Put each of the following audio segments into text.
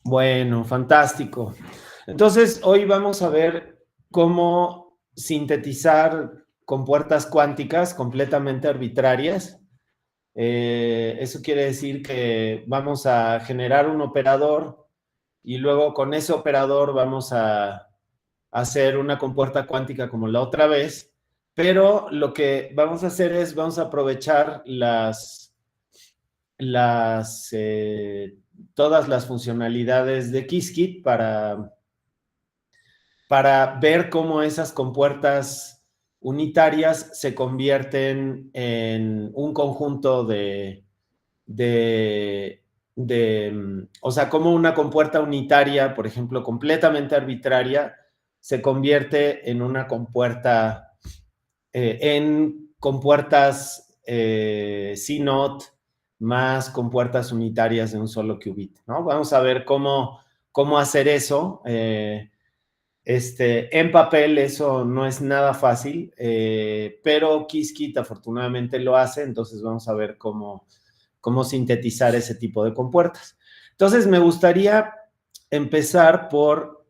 Bueno, fantástico. Entonces, hoy vamos a ver cómo sintetizar compuertas cuánticas completamente arbitrarias. Eso quiere decir que vamos a generar un operador y luego con ese operador vamos a hacer una compuerta cuántica como la otra vez, pero lo que vamos a hacer es vamos a aprovechar las todas las funcionalidades de Qiskit para ver cómo esas compuertas unitarias se convierten en un conjunto o sea, cómo una compuerta unitaria, por ejemplo, completamente arbitraria, se convierte en una compuerta, en compuertas C0 más compuertas unitarias de un solo qubit, ¿no? Vamos a ver cómo hacer eso. En papel eso no es nada fácil, pero Qiskit afortunadamente lo hace, entonces vamos a ver cómo sintetizar ese tipo de compuertas. Entonces me gustaría empezar por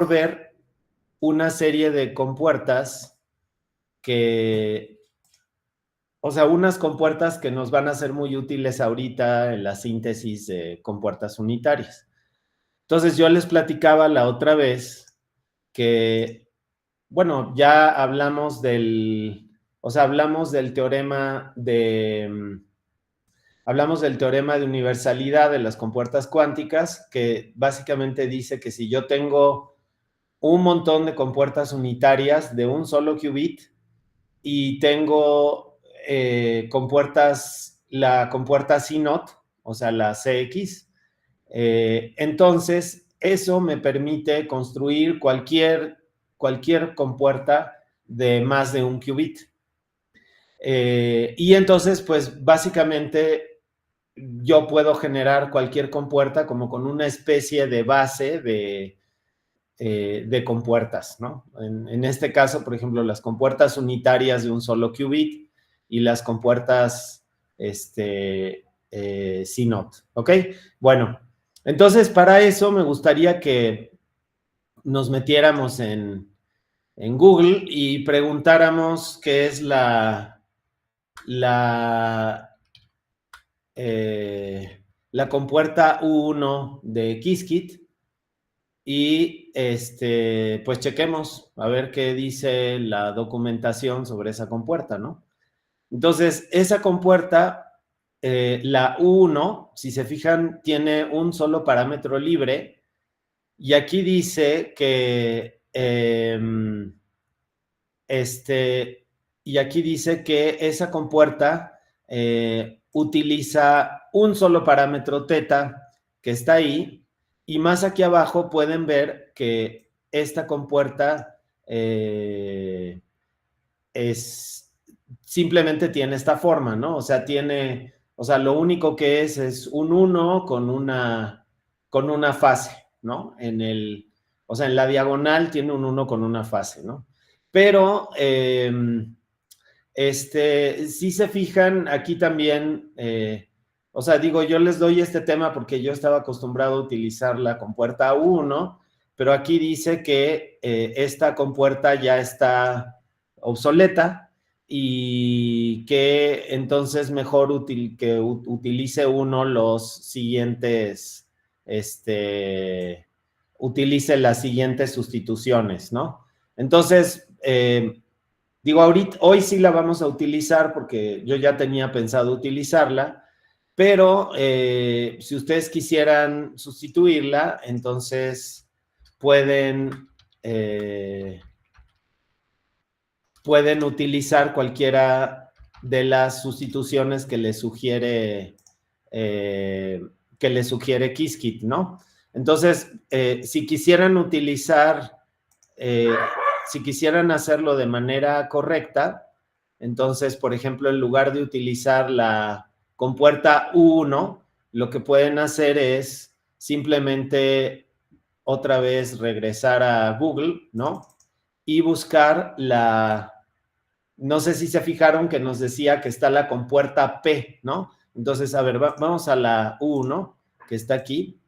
ver una serie de compuertas o sea, unas compuertas que nos van a ser muy útiles ahorita en la síntesis de compuertas unitarias. Entonces yo les platicaba la otra vez que, bueno, ya hablamos del teorema de universalidad de las compuertas cuánticas, que básicamente dice que si yo tengo un montón de compuertas unitarias de un solo qubit y tengo la compuerta C0, o sea, la CX, entonces eso me permite construir cualquier compuerta de más de un qubit. Y entonces, pues básicamente yo puedo generar cualquier compuerta como con una especie de base de compuertas, ¿no? En este caso, por ejemplo, las compuertas unitarias de un solo qubit y las compuertas C0, ¿ok? Bueno, entonces para eso me gustaría que nos metiéramos en Google y preguntáramos qué es la, la compuerta U1 de Qiskit y pues chequemos a ver qué dice la documentación sobre esa compuerta, ¿no? Entonces, esa compuerta, la U1, si se fijan, tiene un solo parámetro libre y aquí dice que esa compuerta utiliza un solo parámetro teta que está ahí, y más aquí abajo pueden ver que esta compuerta simplemente tiene esta forma, ¿no? O sea, lo único que es un 1 con una fase, ¿no? O sea, en la diagonal tiene un 1 con una fase, ¿no? Pero, si se fijan, aquí también, o sea, digo, yo les doy este tema porque yo estaba acostumbrado a utilizar la compuerta 1, pero aquí dice que esta compuerta ya está obsoleta y que entonces mejor que utilice uno utilice las siguientes sustituciones, ¿no? Entonces, digo, hoy sí la vamos a utilizar porque yo ya tenía pensado utilizarla, pero si ustedes quisieran sustituirla, entonces pueden, eh, pueden utilizar cualquiera de las sustituciones que les sugiere Qiskit, ¿no? Entonces, eh, si quisieran hacerlo de manera correcta, entonces, por ejemplo, en lugar de utilizar la compuerta U1, lo que pueden hacer es simplemente otra vez regresar a Google, ¿no? Y buscar no sé si se fijaron que nos decía que está la compuerta P, ¿no? Entonces, a ver, vamos a la U1, que está aquí.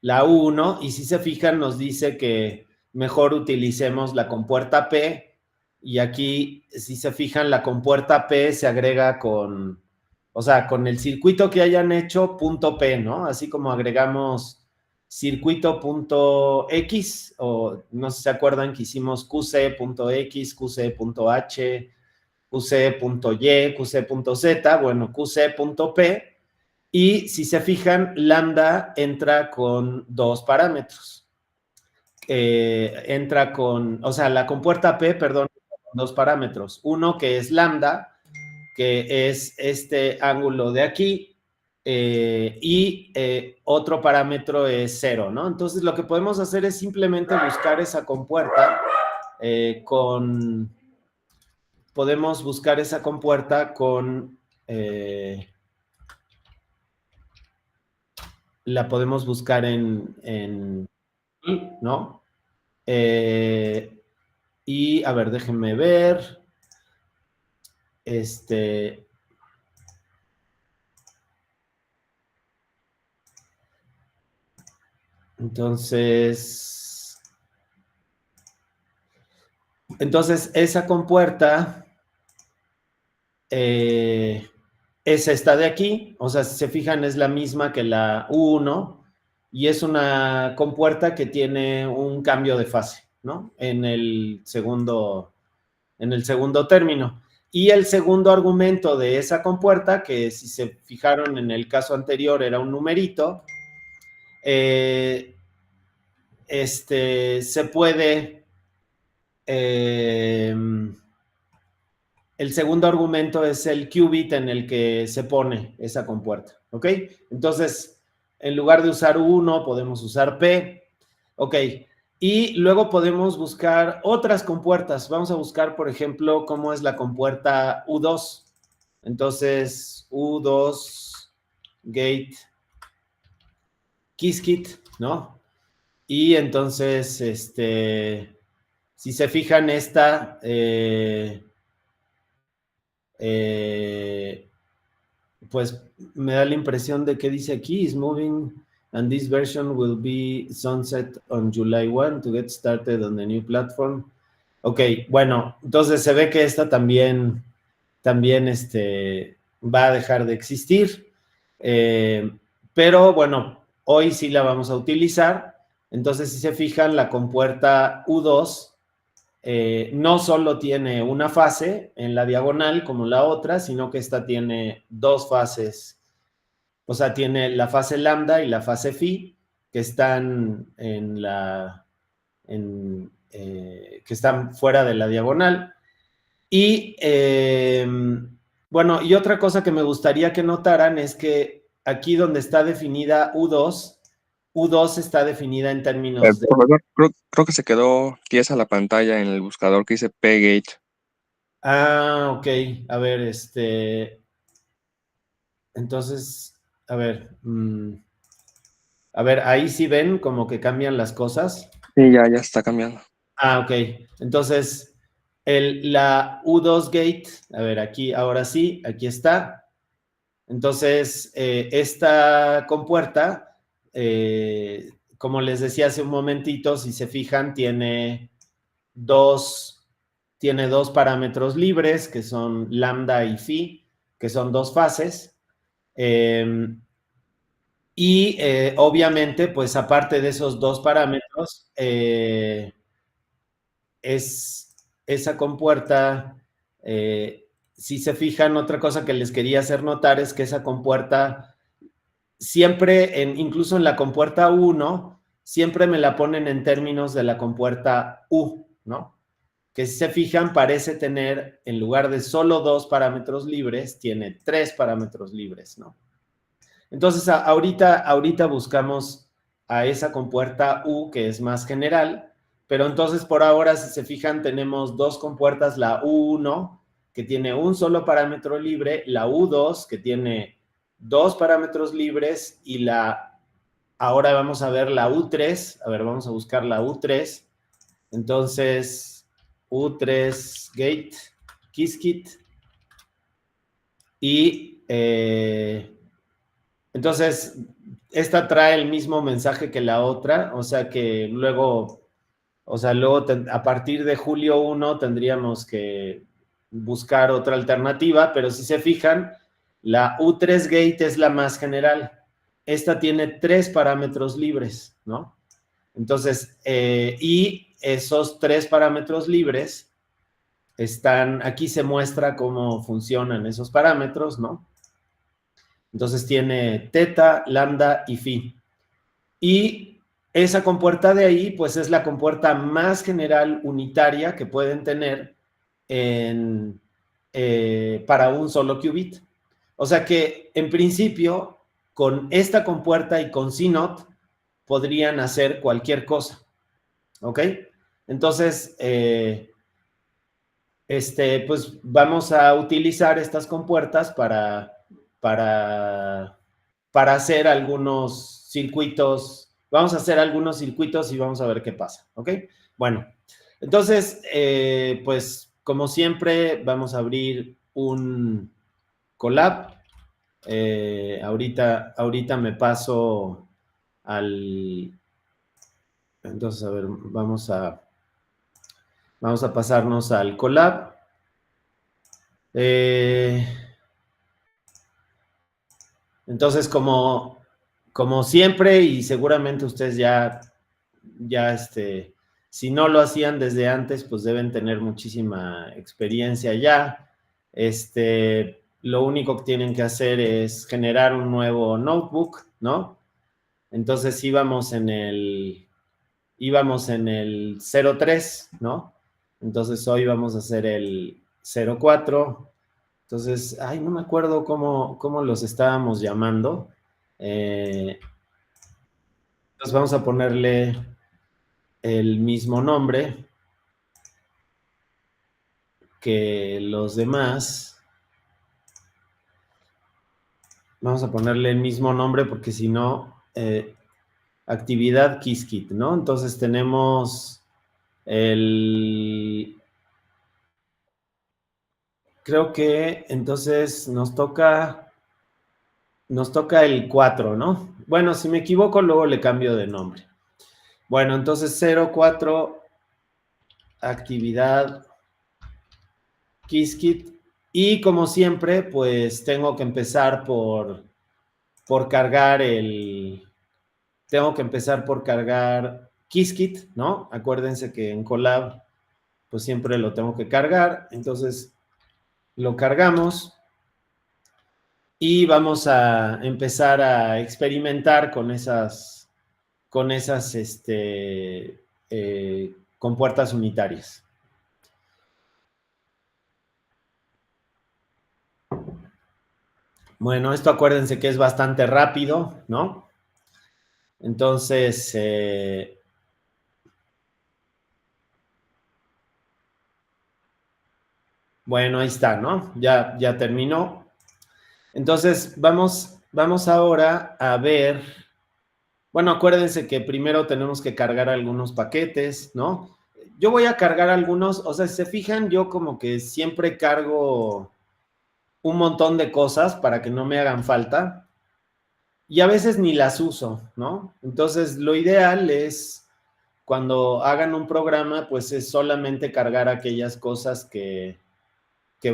La U1, y si se fijan, nos dice que mejor utilicemos la compuerta P, y aquí, si se fijan, la compuerta P se agrega con, o sea, con el circuito que hayan hecho, punto P, ¿no? Así como agregamos circuito punto X, o no sé si se acuerdan que hicimos qc.x, qc.h, qc.y, qc.z, bueno, qc.p, y si se fijan, lambda entra con dos parámetros. Entra con, o sea, la compuerta P, perdón, con dos parámetros. Uno que es lambda, que es este ángulo de aquí, y otro parámetro es 0, ¿no? Entonces, lo que podemos hacer es simplemente buscar esa compuerta podemos buscar esa compuerta con, la podemos buscar ¿no? Y, a ver, déjenme ver. Entonces, esa compuerta, es esta de aquí, o sea, si se fijan, es la misma que la U1, y es una compuerta que tiene un cambio de fase, ¿no? En el segundo término. Y el segundo argumento de esa compuerta, que si se fijaron en el caso anterior era un numerito, se puede, el segundo argumento es el qubit en el que se pone esa compuerta, ¿ok? Entonces, en lugar de usar 1, podemos usar P, ¿ok? Y luego podemos buscar otras compuertas. Vamos a buscar, por ejemplo, cómo es la compuerta U2. Entonces, U2 gate Qiskit, ¿no? Y entonces, si se fijan, esta pues me da la impresión de que dice aquí, is moving and this version will be sunset on July 1 to get started on the new platform. Ok, bueno, entonces se ve que esta también va a dejar de existir, pero bueno, hoy sí la vamos a utilizar. Entonces, si se fijan, la compuerta U2 no solo tiene una fase en la diagonal como la otra, sino que esta tiene dos fases. O sea, tiene la fase lambda y la fase phi, que están que están fuera de la diagonal. Y bueno, y otra cosa que me gustaría que notaran es que aquí donde está definida U2 está definida en términos de... Profesor, creo que se quedó tiesa la pantalla en el buscador que dice Pgate. Ah, ok. A ver, entonces, a ver, ahí sí ven como que cambian las cosas. Sí, ya está cambiando. Ah, ok. Entonces, la U2 gate, a ver, aquí, ahora sí, aquí está. Entonces, esta compuerta, como les decía hace un momentito, si se fijan, tiene dos parámetros libres, que son lambda y phi, que son dos fases. Y obviamente, pues aparte de esos dos parámetros, es esa compuerta, si se fijan, otra cosa que les quería hacer notar es que esa compuerta, siempre, incluso en la compuerta 1, siempre me la ponen en términos de la compuerta U, ¿no? Que si se fijan, parece tener, en lugar de solo dos parámetros libres, tiene tres parámetros libres, ¿no? Entonces, ahorita buscamos a esa compuerta U, que es más general, pero entonces por ahora, si se fijan, tenemos dos compuertas, la U1, que tiene un solo parámetro libre, la U2, que tiene dos parámetros libres, y ahora vamos a ver la U3, a ver, vamos a buscar la U3, entonces, U3 gate Qiskit y entonces esta trae el mismo mensaje que la otra, o sea que luego a partir de julio 1 tendríamos que buscar otra alternativa, pero si se fijan, la U3 gate es la más general. Esta tiene 3 parámetros libres, ¿no? Entonces, y esos 3 parámetros libres están, aquí se muestra cómo funcionan esos parámetros, ¿no? Entonces tiene teta, lambda y phi. Y esa compuerta de ahí, pues es la compuerta más general unitaria que pueden tener para un solo qubit. O sea que, en principio, con esta compuerta y con CNOT, podrían hacer cualquier cosa. ¿Ok? Entonces, pues vamos a utilizar estas compuertas para hacer algunos circuitos. Vamos a hacer algunos circuitos y vamos a ver qué pasa. ¿Ok? Bueno, entonces, pues como siempre, vamos a abrir un Colab. Ahorita me paso al... Entonces, a ver, vamos a pasarnos al Colab. Entonces, como siempre, y seguramente ustedes ya si no lo hacían desde antes, pues deben tener muchísima experiencia ya. Lo único que tienen que hacer es generar un nuevo notebook, ¿no? Entonces íbamos en el 03, ¿no? Entonces hoy vamos a hacer el 04. Entonces, ay, no me acuerdo cómo los estábamos llamando. Entonces vamos a ponerle el mismo nombre que los demás. Vamos a ponerle el mismo nombre porque si no, actividad Qiskit, ¿no? Entonces tenemos creo que entonces nos toca el 4, ¿no? Bueno, si me equivoco, luego le cambio de nombre. Bueno, entonces 04, actividad Qiskit. Y como siempre, pues tengo que empezar por cargar Qiskit, ¿no? Acuérdense que en Colab, pues siempre lo tengo que cargar. Entonces, lo cargamos y vamos a empezar a experimentar con esas compuertas unitarias. Bueno, esto acuérdense que es bastante rápido, ¿no? Entonces, bueno, ahí está, ¿no? Ya terminó. Entonces, vamos ahora a ver. Bueno, acuérdense que primero tenemos que cargar algunos paquetes, ¿no? Yo voy a cargar algunos, o sea, si se fijan, yo como que siempre cargo un montón de cosas para que no me hagan falta y a veces ni las uso, ¿no? Entonces, lo ideal es cuando hagan un programa, pues es solamente cargar aquellas cosas que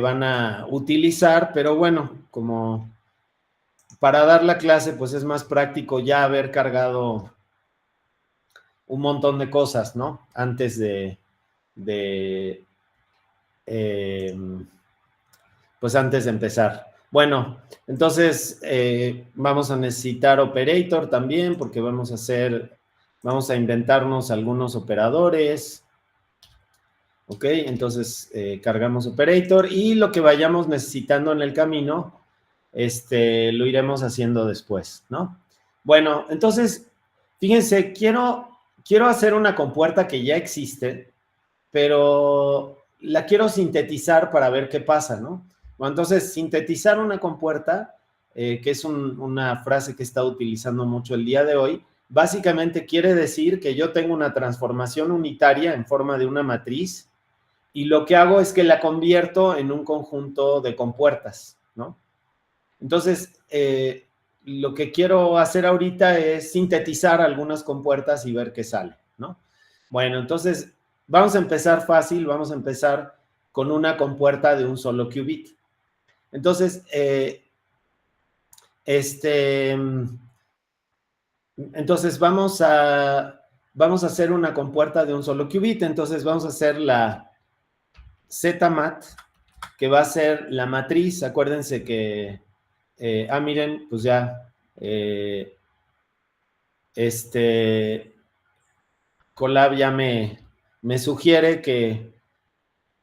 van a utilizar, pero bueno, como para dar la clase, pues es más práctico ya haber cargado un montón de cosas, ¿no? Antes pues antes de empezar. Bueno, entonces vamos a necesitar operator también porque vamos a inventarnos algunos operadores. Ok, entonces cargamos operator y lo que vayamos necesitando en el camino, lo iremos haciendo después, ¿no? Bueno, entonces, fíjense, quiero hacer una compuerta que ya existe, pero la quiero sintetizar para ver qué pasa, ¿no? Bueno, entonces, sintetizar una compuerta, que es una frase que he estado utilizando mucho el día de hoy, básicamente quiere decir que yo tengo una transformación unitaria en forma de una matriz y lo que hago es que la convierto en un conjunto de compuertas, ¿no? Entonces, lo que quiero hacer ahorita es sintetizar algunas compuertas y ver qué sale, ¿no? Bueno, entonces vamos a empezar fácil, vamos a empezar con una compuerta de un solo qubit. Entonces, entonces vamos a hacer una compuerta de un solo qubit. Entonces vamos a hacer la ZMAT, que va a ser la matriz. Acuérdense que, miren, pues ya, Colab ya me sugiere que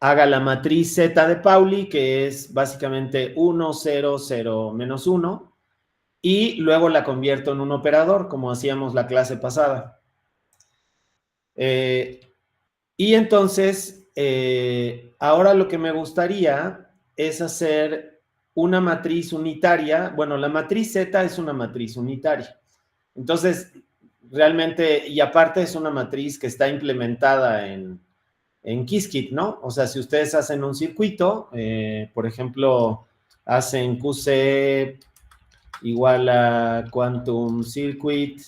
haga la matriz Z de Pauli, que es básicamente 1, 0, 0, menos 1, y luego la convierto en un operador, como hacíamos la clase pasada. Y entonces, ahora lo que me gustaría es hacer una matriz unitaria. Bueno, la matriz Z es una matriz unitaria. Entonces, realmente, y aparte es una matriz que está implementada en Qiskit, ¿no? O sea, si ustedes hacen un circuito, por ejemplo, hacen QC igual a Quantum Circuit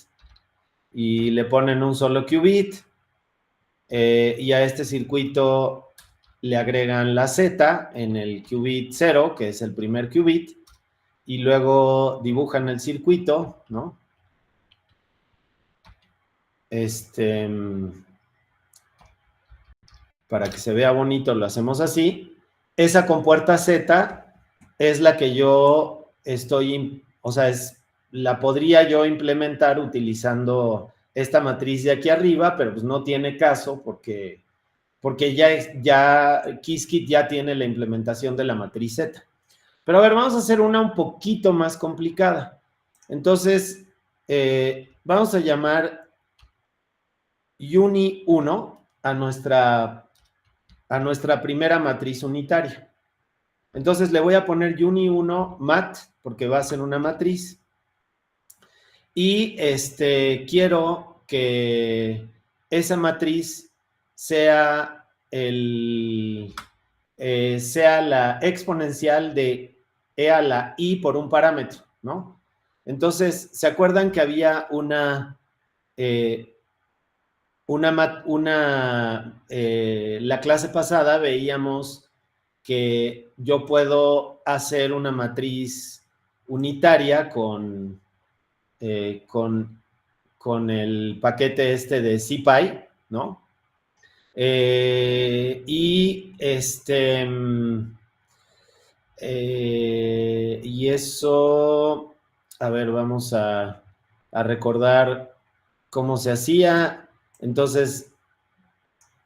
y le ponen un solo qubit, y a este circuito le agregan la Z en el qubit 0, que es el primer qubit, y luego dibujan el circuito, ¿no? Para que se vea bonito lo hacemos así. Esa compuerta Z es la que yo estoy, o sea, la podría yo implementar utilizando esta matriz de aquí arriba, pero pues no tiene caso porque ya Qiskit ya tiene la implementación de la matriz Z. Pero a ver, vamos a hacer una un poquito más complicada. Entonces, vamos a llamar Uni 1 a nuestra primera matriz unitaria. Entonces le voy a poner Uni 1 mat, porque va a ser una matriz. Y quiero que esa matriz sea sea la exponencial de e a la i por un parámetro, ¿no? Entonces, ¿se acuerdan que había la clase pasada veíamos que yo puedo hacer una matriz unitaria con el paquete de CPy, ¿no? Y eso, a ver, vamos a recordar cómo se hacía. Entonces,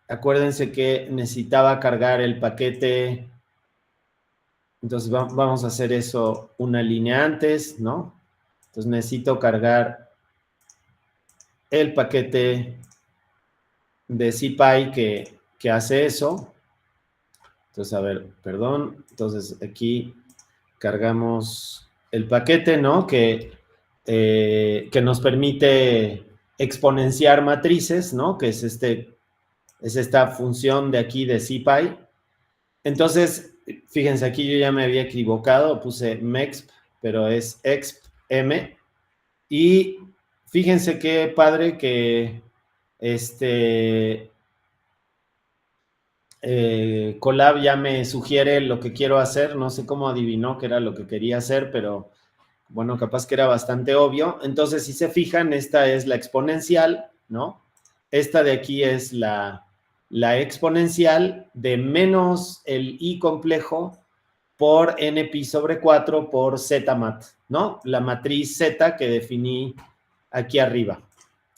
acuérdense que necesitaba cargar el paquete. Entonces, vamos a hacer eso una línea antes, ¿no? Entonces, necesito cargar el paquete de CPy que hace eso. Entonces, a ver, perdón. Entonces, aquí cargamos el paquete, ¿no? Que nos permite exponenciar matrices, ¿no? Que es esta función de aquí de CPy. Entonces, fíjense, aquí yo ya me había equivocado, puse MEXP, pero es EXP-M. Y fíjense qué padre que Colab ya me sugiere lo que quiero hacer. No sé cómo adivinó que era lo que quería hacer, pero bueno, capaz que era bastante obvio. Entonces, si se fijan, esta es la exponencial, ¿no? Esta de aquí es la exponencial de menos el i complejo por npi sobre 4 por zmat, ¿no? La matriz z que definí aquí arriba,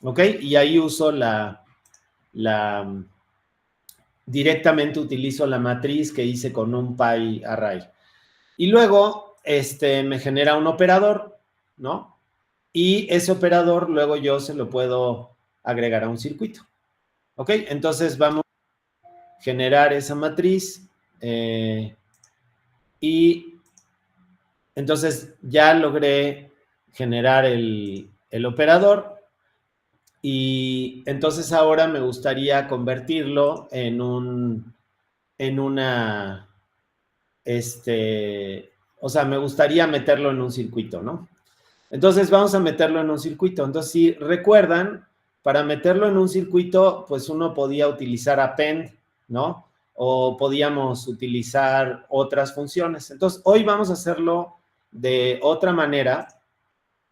¿ok? Y ahí uso directamente utilizo la matriz que hice con un pi array. Y luego, me genera un operador, ¿no? Y ese operador luego yo se lo puedo agregar a un circuito, ¿ok? Entonces vamos a generar esa matriz, y entonces ya logré generar el operador, y entonces ahora me gustaría convertirlo en en una, o sea, me gustaría meterlo en un circuito, ¿no? Entonces vamos a meterlo en un circuito. Entonces, si recuerdan, para meterlo en un circuito, pues uno podía utilizar append, ¿no? O podíamos utilizar otras funciones. Entonces, hoy vamos a hacerlo de otra manera.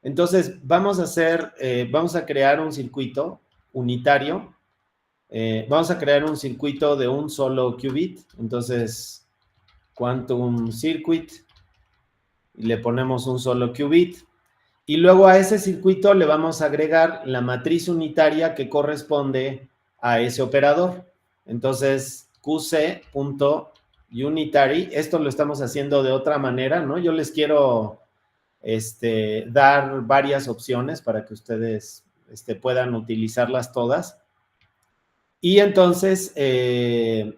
Entonces, vamos a crear un circuito unitario. Vamos a crear un circuito de un solo qubit. Entonces, quantum circuit, y le ponemos un solo qubit. Y luego a ese circuito le vamos a agregar la matriz unitaria que corresponde a ese operador. Entonces, qc.unitary, esto lo estamos haciendo de otra manera, ¿no? Yo les quiero dar varias opciones para que ustedes puedan utilizarlas todas. Y entonces le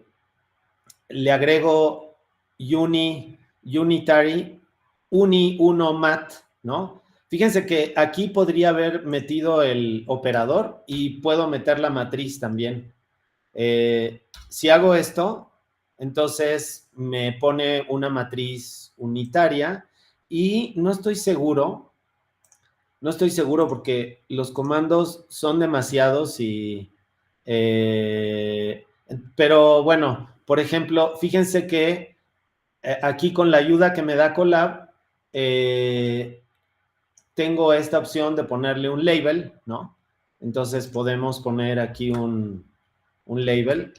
agrego unitary, uni1 mat, ¿no? Fíjense que aquí podría haber metido el operador y puedo meter la matriz también. Si hago esto, entonces me pone una matriz unitaria y no estoy seguro porque los comandos son demasiados pero bueno, por ejemplo, fíjense que aquí con la ayuda que me da Colab, tengo esta opción de ponerle un label, ¿no? Entonces podemos poner aquí un label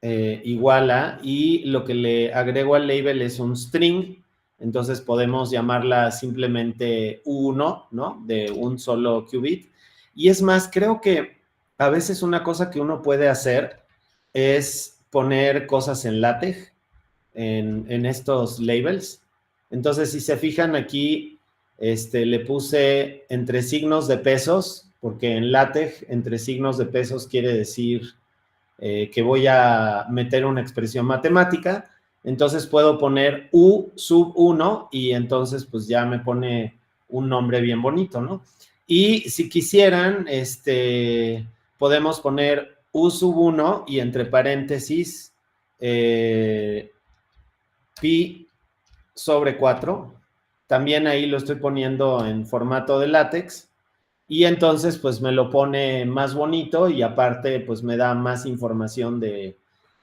igual a, y lo que le agrego al label es un string, entonces podemos llamarla simplemente U1, ¿no? De un solo qubit. Y es más, creo que a veces una cosa que uno puede hacer es poner cosas en LaTeX, en estos labels. Entonces, si se fijan aquí, le puse entre signos de pesos, porque en LaTeX entre signos de pesos quiere decir que voy a meter una expresión matemática. Entonces puedo poner U sub 1 y entonces pues ya me pone un nombre bien bonito, ¿no? Y si quisieran, podemos poner U sub 1 y entre paréntesis pi sobre 4. También ahí lo estoy poniendo en formato de látex. Y entonces, pues me lo pone más bonito y aparte, pues me da más información de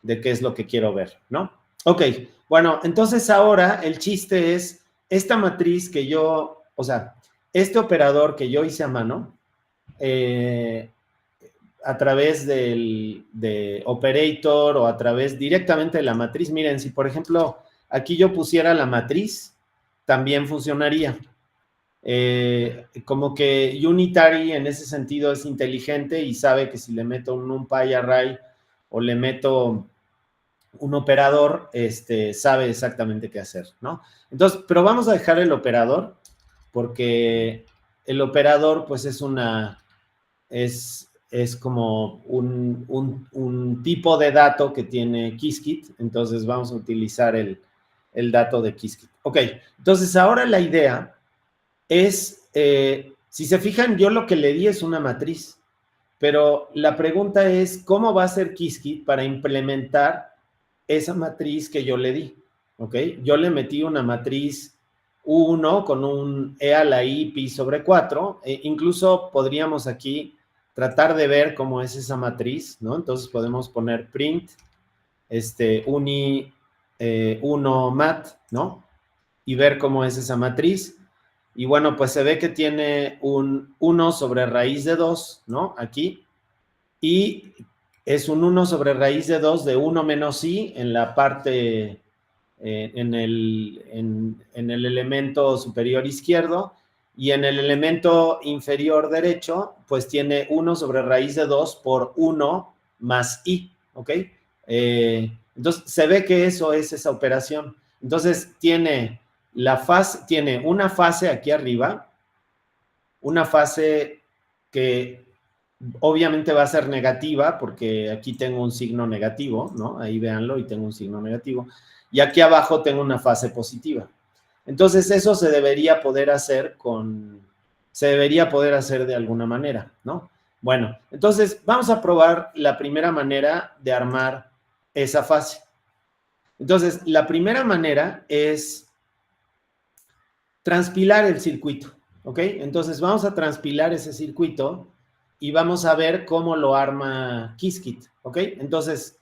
qué es lo que quiero ver, ¿no? Ok, bueno, entonces ahora el chiste es esta matriz que yo, o sea, este operador que yo hice a mano, a través de operator o a través directamente de la matriz. Miren, si por ejemplo aquí yo pusiera la matriz, también funcionaría. Como que Unitary en ese sentido es inteligente y sabe que si le meto un NumPy array o le meto un operador, sabe exactamente qué hacer, ¿no? Entonces, pero vamos a dejar el operador porque el operador pues es como un tipo de dato que tiene Qiskit, entonces vamos a utilizar el dato de Qiskit. Ok, entonces ahora la idea es, si se fijan, yo lo que le di es una matriz, pero la pregunta es, ¿cómo va a ser Qiskit para implementar esa matriz que yo le di? ¿Ok? Yo le metí una matriz U1 con un E a la I pi sobre 4, incluso podríamos aquí tratar de ver cómo es esa matriz, ¿no? Entonces podemos poner print, uni 1 mat, ¿no? Y ver cómo es esa matriz. Y bueno, pues se ve que tiene un 1 sobre raíz de 2, ¿no? Aquí. Y es un 1 sobre raíz de 2 de 1 menos i en la parte, en el elemento superior izquierdo. Y en el elemento inferior derecho, pues tiene 1 sobre raíz de 2 por 1 más i, ¿ok? Entonces, se ve que eso es esa operación. Entonces, tiene una fase aquí arriba, una fase que obviamente va a ser negativa, porque aquí tengo un signo negativo, ¿no? Ahí véanlo, y tengo un signo negativo. Y aquí abajo tengo una fase positiva. Entonces, eso se debería poder hacer de alguna manera, ¿no? Bueno, entonces vamos a probar la primera manera de armar esa fase. Entonces, la primera manera es transpilar el circuito, ¿ok? Entonces, vamos a transpilar ese circuito y vamos a ver cómo lo arma Qiskit, ¿ok? Entonces,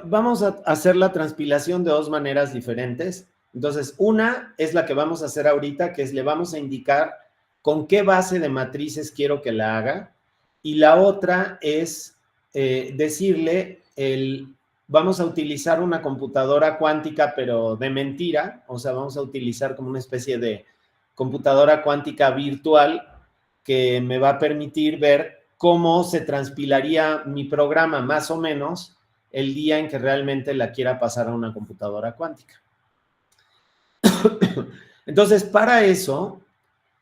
vamos a hacer la transpilación de dos maneras diferentes. Entonces, una es la que vamos a hacer ahorita, que es le vamos a indicar con qué base de matrices quiero que la haga. Y la otra es decirle, vamos a utilizar una computadora cuántica, pero de mentira. O sea, vamos a utilizar como una especie de computadora cuántica virtual que me va a permitir ver cómo se transpilaría mi programa más o menos el día en que realmente la quiera pasar a una computadora cuántica. Entonces, para eso,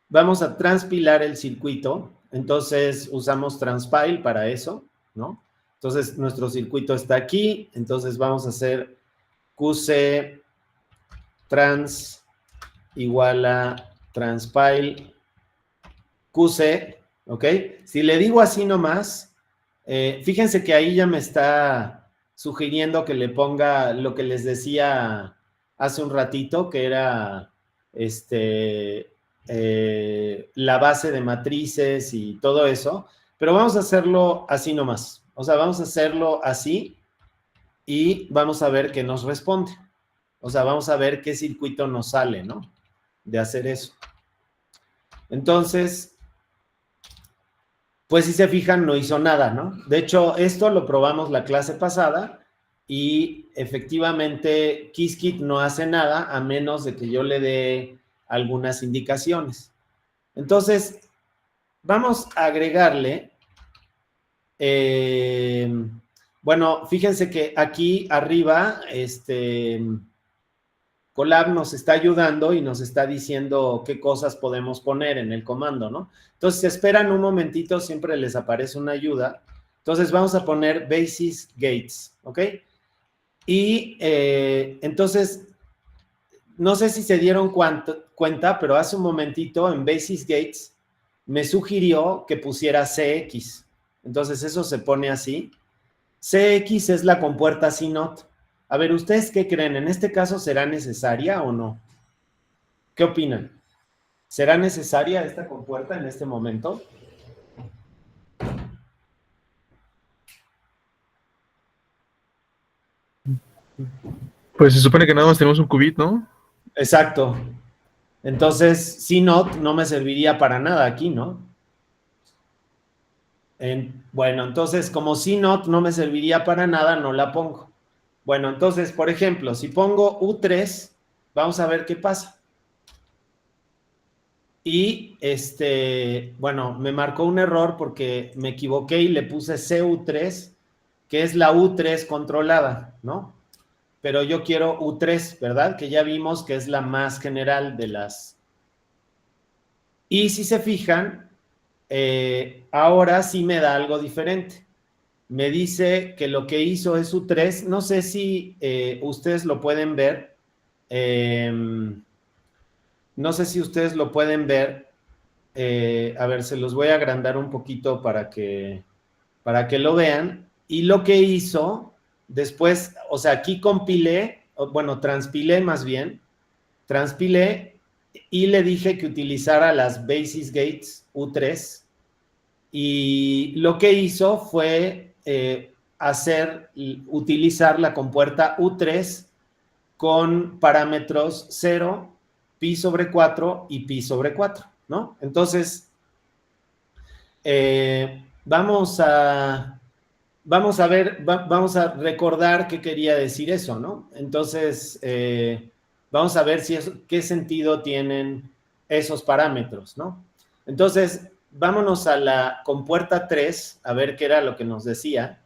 vamos a transpilar el circuito. Entonces, usamos transpile para eso, ¿no? Entonces, nuestro circuito está aquí. Entonces, vamos a hacer QC trans igual a transpile QC, ¿ok? Si le digo así nomás, fíjense que ahí ya me está sugiriendo que le ponga lo que les decía hace un ratito, que era la base de matrices y todo eso, pero vamos a hacerlo así nomás. O sea, vamos a hacerlo así y vamos a ver qué nos responde. O sea, vamos a ver qué circuito nos sale, ¿no? De hacer eso. Entonces, pues si se fijan, no hizo nada, ¿no? De hecho, esto lo probamos la clase pasada y efectivamente Qiskit no hace nada a menos de que yo le dé algunas indicaciones. Entonces, vamos a agregarle, bueno, fíjense que aquí arriba, Colab nos está ayudando y nos está diciendo qué cosas podemos poner en el comando, ¿no? Entonces, si esperan un momentito, siempre les aparece una ayuda. Entonces, vamos a poner basis gates, ¿ok? Y entonces, no sé si se dieron cuenta, pero hace un momentito en basis gates me sugirió que pusiera CX. Entonces, eso se pone así. CX es la compuerta CNOT. A ver, ¿ustedes qué creen? ¿En este caso será necesaria o no? ¿Qué opinan? ¿Será necesaria esta compuerta en este momento? Pues se supone que nada más tenemos un qubit, ¿no? Exacto. Entonces, CNOT no me serviría para nada aquí, ¿no? Bueno, entonces, como CNOT no me serviría para nada, no la pongo. Bueno, entonces, por ejemplo, si pongo U3, vamos a ver qué pasa. Y, bueno, me marcó un error porque me equivoqué y le puse CU3, que es la U3 controlada, ¿no? Pero yo quiero U3, ¿verdad? Que ya vimos que es la más general de las... Y si se fijan, ahora sí me da algo diferente. Me dice que lo que hizo es U3. No sé si ustedes lo pueden ver. No sé si ustedes lo pueden ver. A ver, se los voy a agrandar un poquito para que lo vean. Y lo que hizo después, o sea, aquí compilé, bueno, transpilé más bien, transpilé y le dije que utilizara las basis gates U3 y lo que hizo fue utilizar la compuerta U3 con parámetros 0, pi sobre 4 y pi sobre 4, ¿no? Entonces, vamos a ver, vamos a recordar qué quería decir eso, ¿no? Entonces, vamos a ver qué sentido tienen esos parámetros, ¿no? Entonces, vámonos a la compuerta 3, a ver qué era lo que nos decía.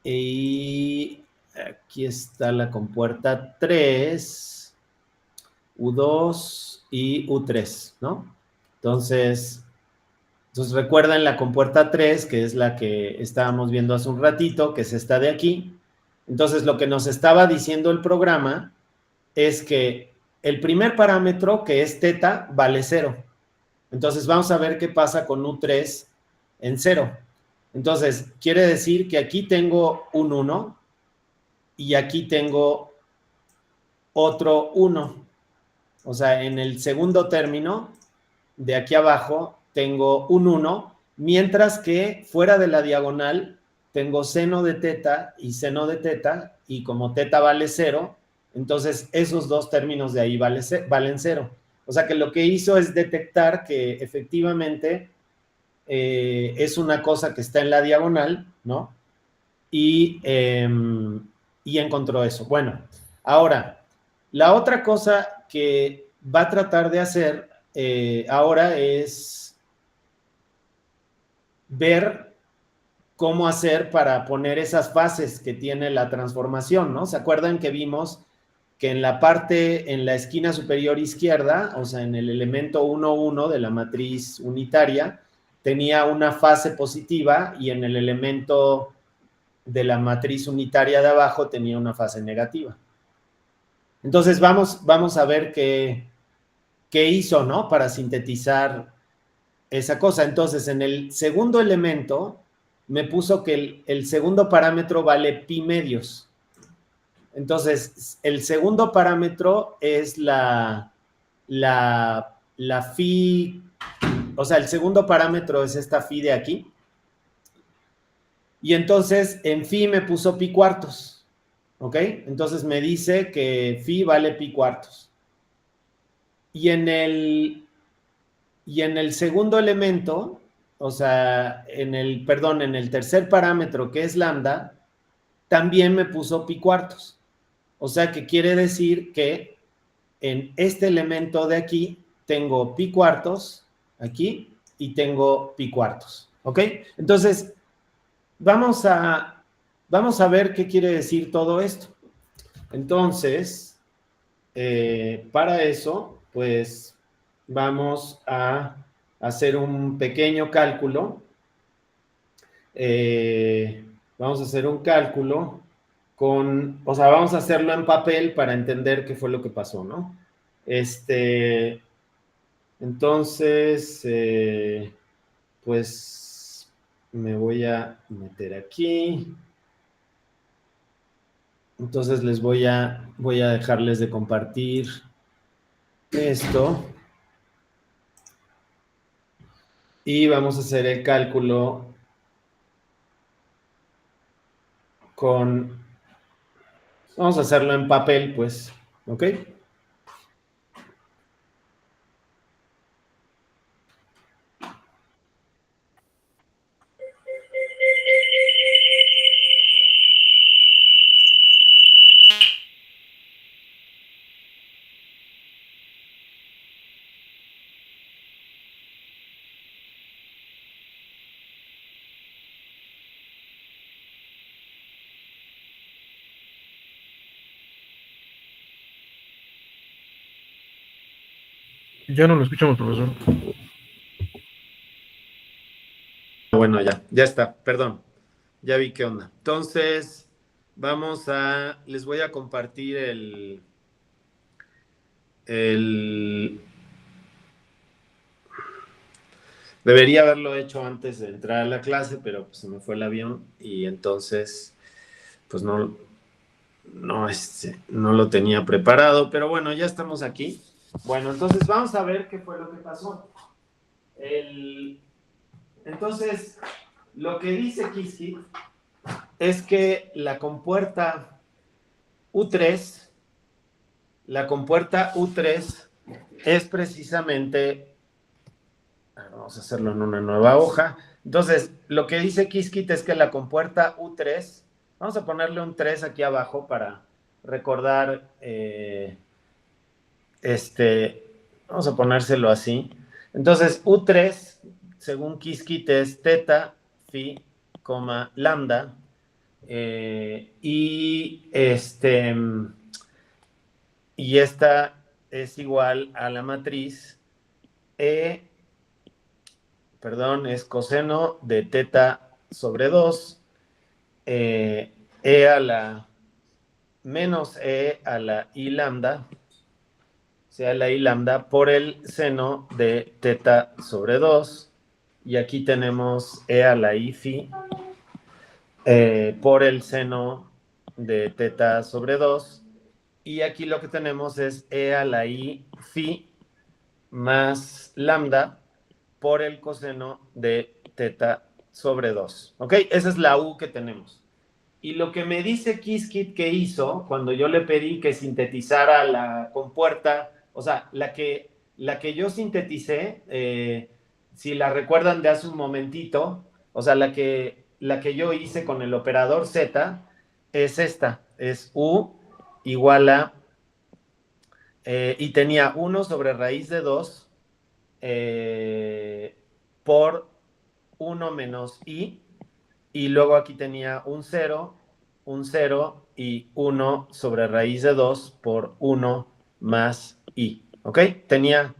Y aquí está la compuerta 3, U2 y U3, ¿no? Entonces recuerdan la compuerta 3, que es la que estábamos viendo hace un ratito, que es esta de aquí. Entonces, lo que nos estaba diciendo el programa es que el primer parámetro, que es teta, vale 0. Entonces, vamos a ver qué pasa con U3 en 0. Entonces, quiere decir que aquí tengo un 1 y aquí tengo otro 1. O sea, en el segundo término de aquí abajo tengo un 1, mientras que fuera de la diagonal tengo seno de teta y seno de teta, y como teta vale 0, entonces esos dos términos de ahí valen 0. O sea que lo que hizo es detectar que efectivamente es una cosa que está en la diagonal, ¿no? Y encontró eso. Bueno, ahora, la otra cosa que va a tratar de hacer ahora es ver cómo hacer para poner esas fases que tiene la transformación, ¿no? ¿Se acuerdan que vimos que en la parte, en la esquina superior izquierda, o sea, en el elemento 1, 1 de la matriz unitaria, tenía una fase positiva, y en el elemento de la matriz unitaria de abajo tenía una fase negativa? Entonces vamos a ver qué hizo, ¿no? Para sintetizar esa cosa. Entonces, en el segundo elemento me puso que el segundo parámetro vale pi medios. Entonces, el segundo parámetro es la phi, o sea, el segundo parámetro es esta phi de aquí. Y entonces, en phi me puso pi cuartos. ¿Ok? Entonces me dice que phi vale pi cuartos. Y en el segundo elemento, o sea, en el tercer parámetro, que es lambda, también me puso pi cuartos. O sea, que quiere decir que en este elemento de aquí tengo pi cuartos aquí y tengo pi cuartos. ¿Ok? Entonces, vamos a ver qué quiere decir todo esto. Entonces, para eso, pues vamos a hacer un pequeño cálculo. Vamos a hacer un cálculo o sea, vamos a hacerlo en papel para entender qué fue lo que pasó, ¿no? Entonces, pues me voy a meter aquí. Entonces les voy a dejarles de compartir esto. Y vamos a hacer el cálculo vamos a hacerlo en papel, pues, ¿ok? Ya no lo escuchamos, profesor. Bueno, ya está, perdón. Ya vi qué onda. Entonces, les voy a compartir debería haberlo hecho antes de entrar a la clase, pero pues se me fue el avión y entonces, pues no lo tenía preparado, pero bueno, ya estamos aquí. Bueno, entonces vamos a ver qué fue lo que pasó. Entonces, lo que dice Kiski es que la compuerta U3 es precisamente, vamos a hacerlo en una nueva hoja. Entonces, lo que dice Qiskit es que la compuerta U3, vamos a ponerle un 3 aquí abajo para recordar, vamos a ponérselo así. Entonces, U3, según Qiskit, es teta, phi, lambda, y esta es igual a la matriz es coseno de teta sobre 2, a la menos a la i lambda, o sea, la i lambda por el seno de teta sobre 2, y aquí tenemos a la i phi por el seno de teta sobre 2. Y aquí lo que tenemos es e a la i phi más lambda por el coseno de teta sobre 2. ¿Ok? Esa es la u que tenemos. Y lo que me dice Qiskit que hizo cuando yo le pedí que sintetizara la compuerta, o sea, la que yo sinteticé, si la recuerdan de hace un momentito, o sea, la que yo hice con el operador z, es esta, es u igual a, y tenía 1 sobre raíz de 2 por 1 menos i, y luego aquí tenía un 0 y 1 sobre raíz de 2 por 1 más i, ¿ok? Tenía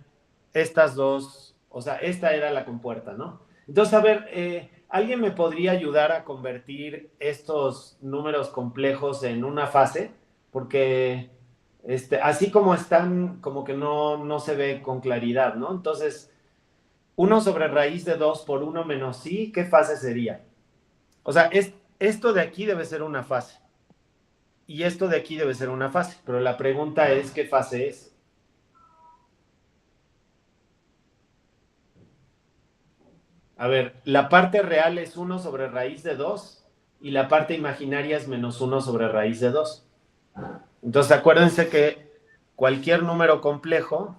estas dos, o sea, esta era la compuerta, ¿no? Entonces, a ver, ¿alguien me podría ayudar a convertir estos números complejos en una fase? Porque así como están, como que no se ve con claridad, ¿no? Entonces, 1 sobre raíz de 2 por 1 menos i, ¿qué fase sería? O sea, esto de aquí debe ser una fase. Y esto de aquí debe ser una fase. Pero la pregunta es, ¿qué fase es? A ver, la parte real es 1 sobre raíz de 2 y la parte imaginaria es menos 1 sobre raíz de 2. Entonces, acuérdense que cualquier número complejo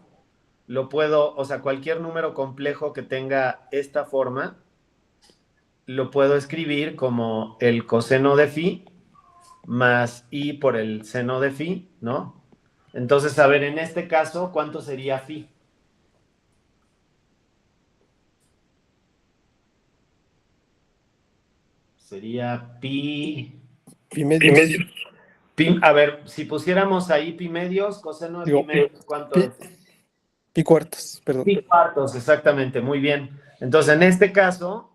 lo puedo, o sea, cualquier número complejo que tenga esta forma, lo puedo escribir como el coseno de phi más i por el seno de phi, ¿no? Entonces, a ver, en este caso, ¿cuánto sería phi? Sería pi... Pi medios. A ver, si pusiéramos ahí pi medios, coseno de pi Digo, medios, ¿cuánto pi, es? pi cuartos, perdón. Pi cuartos, exactamente, muy bien. Entonces, en este caso,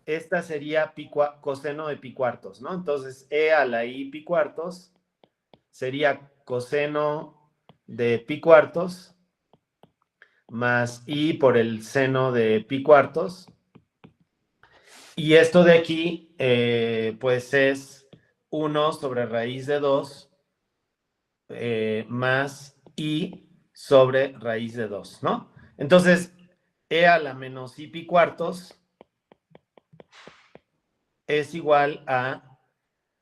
esta sería coseno de pi cuartos, ¿no? Entonces, e a la i pi cuartos sería coseno de pi cuartos más i por el seno de pi cuartos. Y esto de aquí, pues es 1 sobre raíz de 2 más i sobre raíz de 2, ¿no? Entonces, e a la menos i pi cuartos es igual a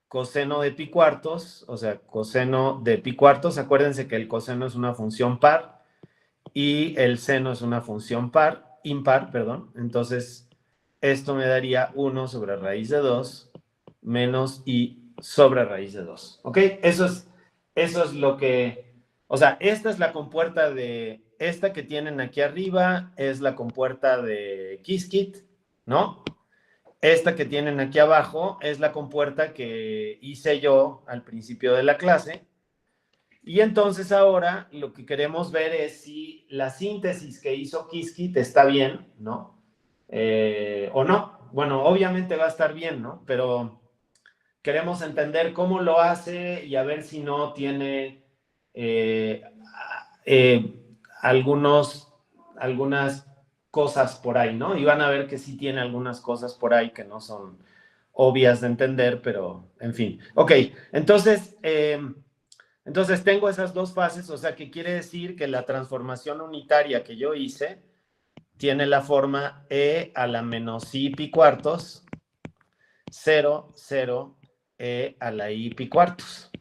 coseno de pi cuartos, o sea, coseno de pi cuartos. Acuérdense que el coseno es una función par y el seno es una función impar, perdón. Entonces, esto me daría 1 sobre raíz de 2 menos i sobre raíz de 2. ¿Ok? Eso es lo que... O sea, esta es la compuerta de... Esta que tienen aquí arriba es la compuerta de Qiskit, ¿no? Esta que tienen aquí abajo es la compuerta que hice yo al principio de la clase. Y entonces ahora lo que queremos ver es si la síntesis que hizo Qiskit está bien, ¿no? O no. Bueno, obviamente va a estar bien, ¿no? Pero queremos entender cómo lo hace y a ver si no tiene algunas cosas por ahí, ¿no? Y van a ver que sí tiene algunas cosas por ahí que no son obvias de entender, pero en fin. Ok, entonces tengo esas dos fases, o sea que quiere decir que la transformación unitaria que yo hice tiene la forma e a la menos i pi cuartos, 0, 0, e a la i pi cuartos.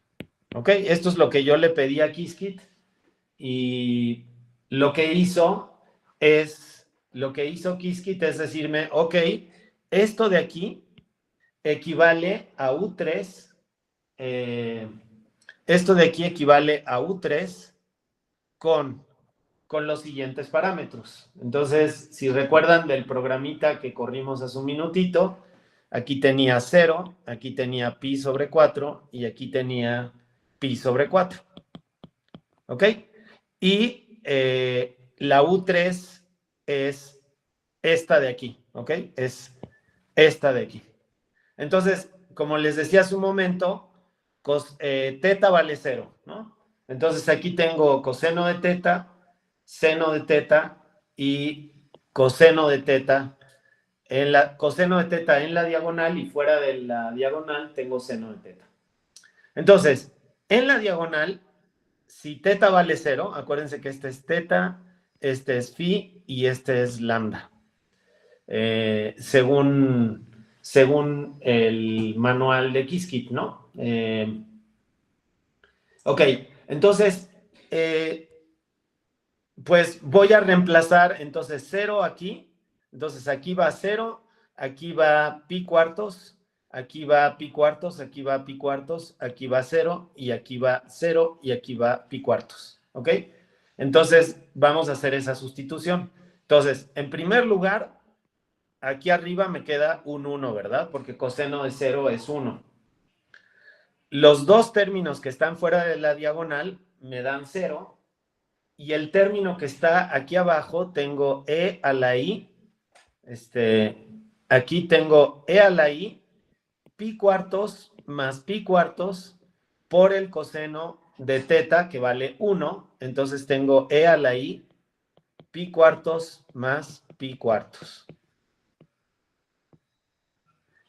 ¿Ok? Esto es lo que yo le pedí a Qiskit y lo que hizo Qiskit es decirme, ok, esto de aquí equivale a U3, esto de aquí equivale a U3 con los siguientes parámetros. Entonces, si recuerdan del programita que corrimos hace un minutito, aquí tenía 0, aquí tenía pi sobre 4 y aquí tenía pi sobre 4. ¿Ok? Y la U3 es esta de aquí, ¿ok? Es esta de aquí. Entonces, como les decía hace un momento, teta vale 0, ¿no? Entonces aquí tengo coseno de teta, seno de teta y coseno de teta. Coseno de teta en la diagonal y fuera de la diagonal tengo seno de teta. Entonces, en la diagonal, si teta vale 0, acuérdense que este es teta, este es phi y este es lambda. Según el manual de Qiskit, ¿no? Ok, entonces, pues voy a reemplazar entonces 0 aquí. Entonces aquí va 0, aquí va pi cuartos, aquí va pi cuartos, aquí va pi cuartos, aquí va 0 y aquí va 0 y aquí va pi cuartos. ¿Ok? Entonces vamos a hacer esa sustitución. Entonces, en primer lugar, aquí arriba me queda un 1, ¿verdad? Porque coseno de 0 es 1. Los dos términos que están fuera de la diagonal me dan 0. Y el término que está aquí abajo, tengo e a la i. Aquí tengo e a la i, pi cuartos más pi cuartos por el coseno de teta, que vale 1. Entonces tengo e a la i, pi cuartos más pi cuartos.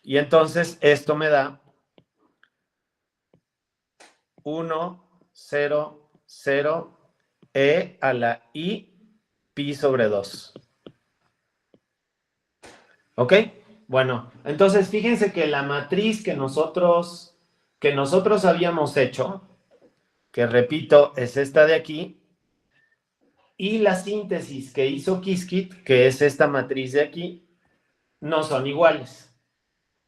Y entonces esto me da 1, 0, 0, e a la i, pi sobre 2. ¿Ok? Bueno, entonces fíjense que la matriz que nosotros habíamos hecho, que repito, es esta de aquí, y la síntesis que hizo Qiskit, que es esta matriz de aquí, no son iguales.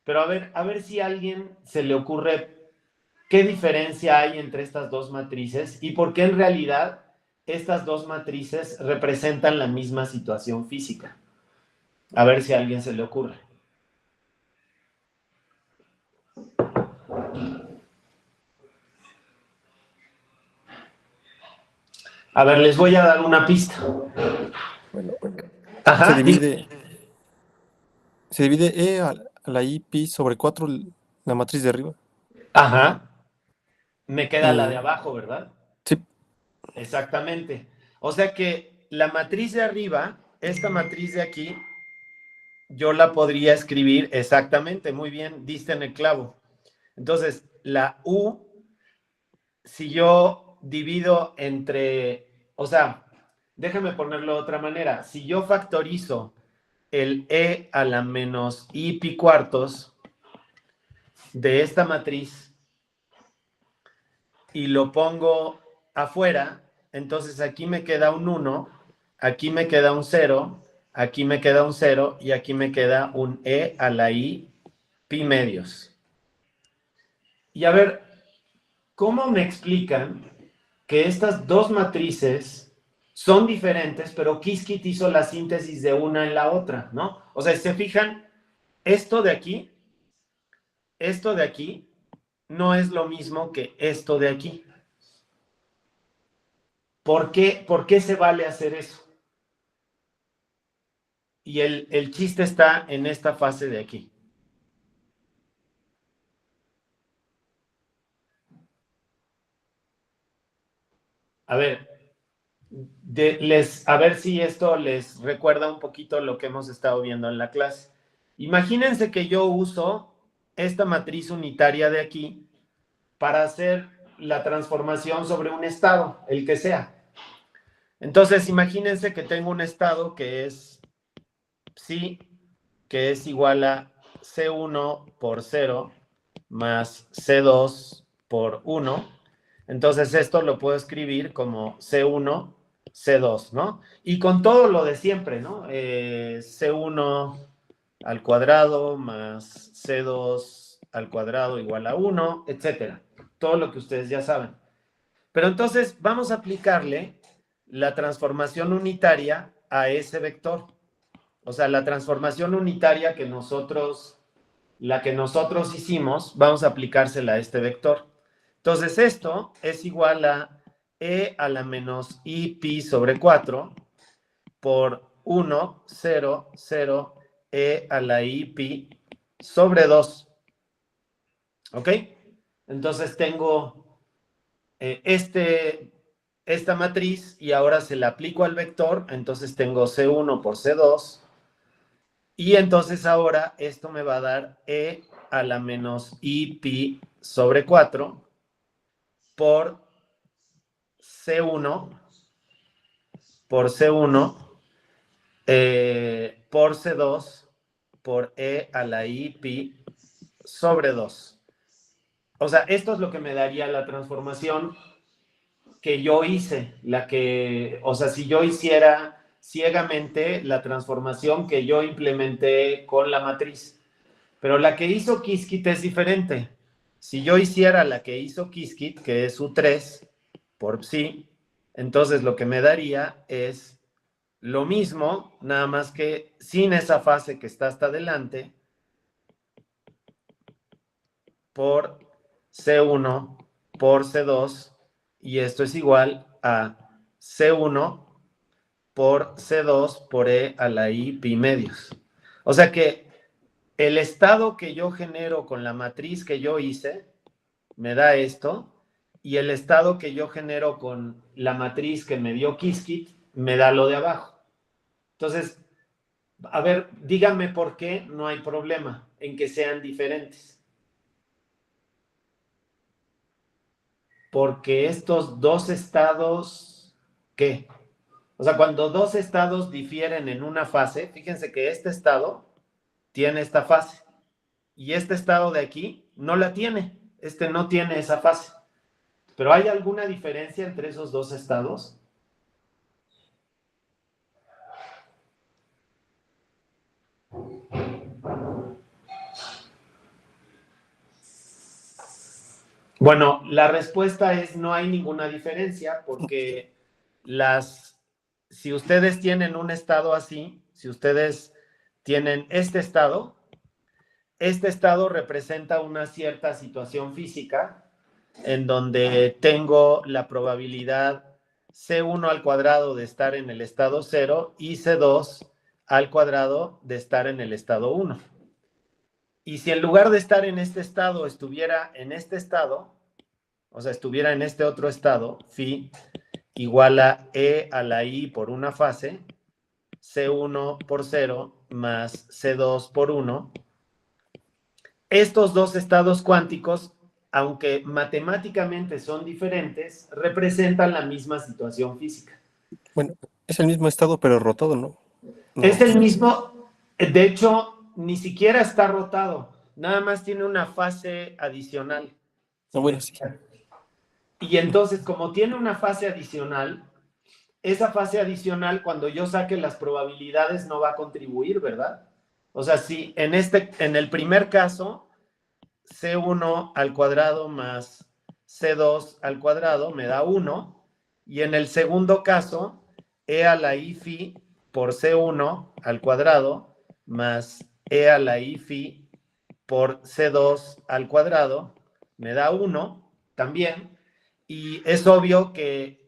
Pero a ver si a alguien se le ocurre qué diferencia hay entre estas dos matrices y por qué en realidad estas dos matrices representan la misma situación física. A ver si a alguien se le ocurre. A ver, les voy a dar una pista. Bueno, Ajá. se divide E a la I pi sobre 4, la matriz de arriba. Ajá. Me queda la de Y abajo, ¿verdad? sí, Exactamente. O sea que la matriz de arriba, esta matriz de aquí, yo la podría escribir exactamente, muy bien, diste en el clavo. Entonces, la U, si yo divido entre, o sea, déjame ponerlo de otra manera, si yo factorizo el E a la menos I pi cuartos de esta matriz y lo pongo afuera, entonces aquí me queda un 1, aquí me queda un 0, aquí me queda un 0 y aquí me queda un E a la I pi medios. Y a ver, ¿cómo me explican que estas dos matrices son diferentes, pero Qiskit hizo la síntesis de una en la otra, ¿no? O sea, si se fijan, esto de aquí no es lo mismo que esto de aquí. ¿Por qué se vale hacer eso? Y el chiste está en esta fase de aquí. A ver, a ver si esto les recuerda un poquito lo que hemos estado viendo en la clase. Imagínense que yo uso esta matriz unitaria de aquí para hacer la transformación sobre un estado, el que sea. Entonces, imagínense que tengo un estado que es psi, que es igual a C1 por 0 más C2 por 1. Entonces esto lo puedo escribir como C1, C2, ¿no? Y con todo lo de siempre, ¿no? C1 al cuadrado más C2 al cuadrado igual a 1, etcétera. Todo lo que ustedes ya saben. Pero entonces vamos a aplicarle la transformación unitaria a ese vector. O sea, la transformación unitaria la que nosotros hicimos, vamos a aplicársela a este vector. Entonces, esto es igual a e a la menos i pi sobre 4 por 1, 0, 0, e a la i pi sobre 2. ¿Ok? Entonces tengo esta matriz y ahora se la aplico al vector, entonces tengo C1 por C2 y entonces ahora esto me va a dar E a la menos I pi sobre 4 por C1 por C1 por C2 por E a la I pi sobre 2. O sea, esto es lo que me daría la transformación que yo hice, o sea, si yo hiciera ciegamente la transformación que yo implementé con la matriz. Pero la que hizo Qiskit es diferente. Si yo hiciera la que hizo Qiskit, que es U3 por psi, entonces lo que me daría es lo mismo, nada más que sin esa fase que está hasta adelante, por C1 por C2, y esto es igual a C1 por C2 por E a la I pi medios. O sea que el estado que yo genero con la matriz que yo hice me da esto, y el estado que yo genero con la matriz que me dio Qiskit me da lo de abajo. Entonces, a ver, díganme por qué no hay problema en que sean diferentes. Porque estos dos estados, ¿qué? O sea, cuando dos estados difieren en una fase, fíjense que este estado tiene esta fase y este estado de aquí no la tiene. Este no tiene esa fase. ¿Pero hay alguna diferencia entre esos dos estados? Bueno, la respuesta es no hay ninguna diferencia porque si ustedes tienen un estado así, si ustedes tienen este estado representa una cierta situación física en donde tengo la probabilidad C1 al cuadrado de estar en el estado 0 y C2 al cuadrado de estar en el estado 1. Y si en lugar de estar en este estado estuviera en este estado, o sea, estuviera en este otro estado, phi igual a E a la I por una fase, C1 por 0 más C2 por 1, estos dos estados cuánticos, aunque matemáticamente son diferentes, representan la misma situación física. Bueno, es el mismo estado, pero rotado, ¿no? No. Es el mismo, de hecho, ni siquiera está rotado, nada más tiene una fase adicional. No, bueno, sí. Y entonces, como tiene una fase adicional, esa fase adicional, cuando yo saque las probabilidades, no va a contribuir, ¿verdad? O sea, si en el primer caso, C1 al cuadrado más C2 al cuadrado me da 1, y en el segundo caso, E a la I phi por C1 al cuadrado más E a la I phi por C2 al cuadrado me da 1 también, y es obvio que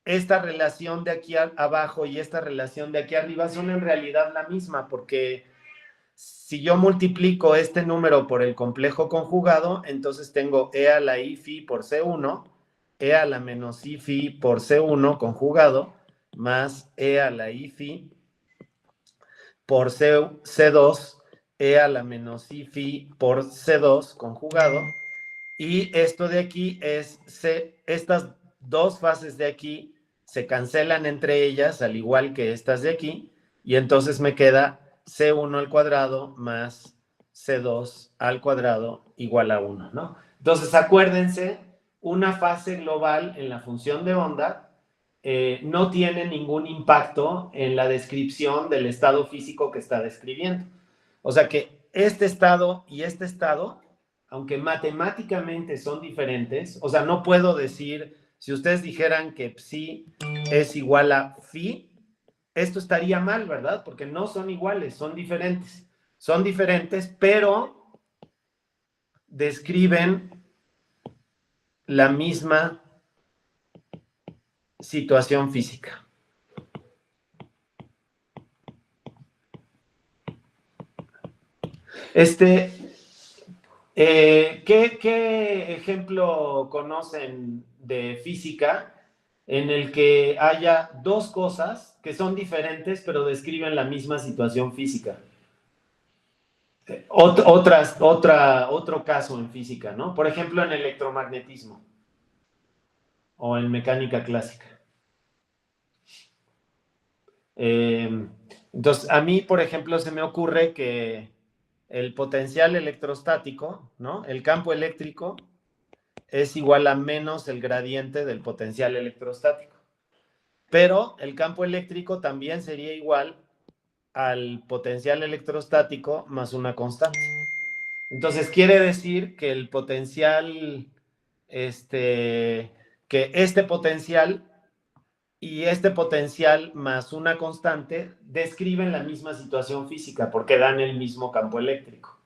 esta relación de aquí abajo y esta relación de aquí arriba son en realidad la misma, porque si yo multiplico este número por el complejo conjugado, entonces tengo E a la I phi por C1, E a la menos I phi por C1 conjugado, más E a la I phi por C2, E a la menos I phi por C2 conjugado. Y esto de aquí es estas dos fases de aquí se cancelan entre ellas, al igual que estas de aquí, y entonces me queda C1 al cuadrado más C2 al cuadrado igual a 1, ¿no? Entonces, acuérdense, una fase global en la función de onda no tiene ningún impacto en la descripción del estado físico que está describiendo. O sea que este estado y este estado, aunque matemáticamente son diferentes, o sea, no puedo decir, si ustedes dijeran que psi es igual a phi, esto estaría mal, ¿verdad? Porque no son iguales, son diferentes. Son diferentes, pero describen la misma situación física. ¿Qué ejemplo conocen de física en el que haya dos cosas que son diferentes pero describen la misma situación física? Otro caso en física, ¿no? Por ejemplo, en electromagnetismo. o en mecánica clásica. Entonces, a mí, por ejemplo, se me ocurre que el potencial electrostático, ¿no? El campo eléctrico es igual a menos el gradiente del potencial electrostático. Pero el campo eléctrico también sería igual al potencial electrostático más una constante. Entonces, quiere decir que el potencial, que este potencial y este potencial más una constante describen la misma situación física porque dan el mismo campo eléctrico.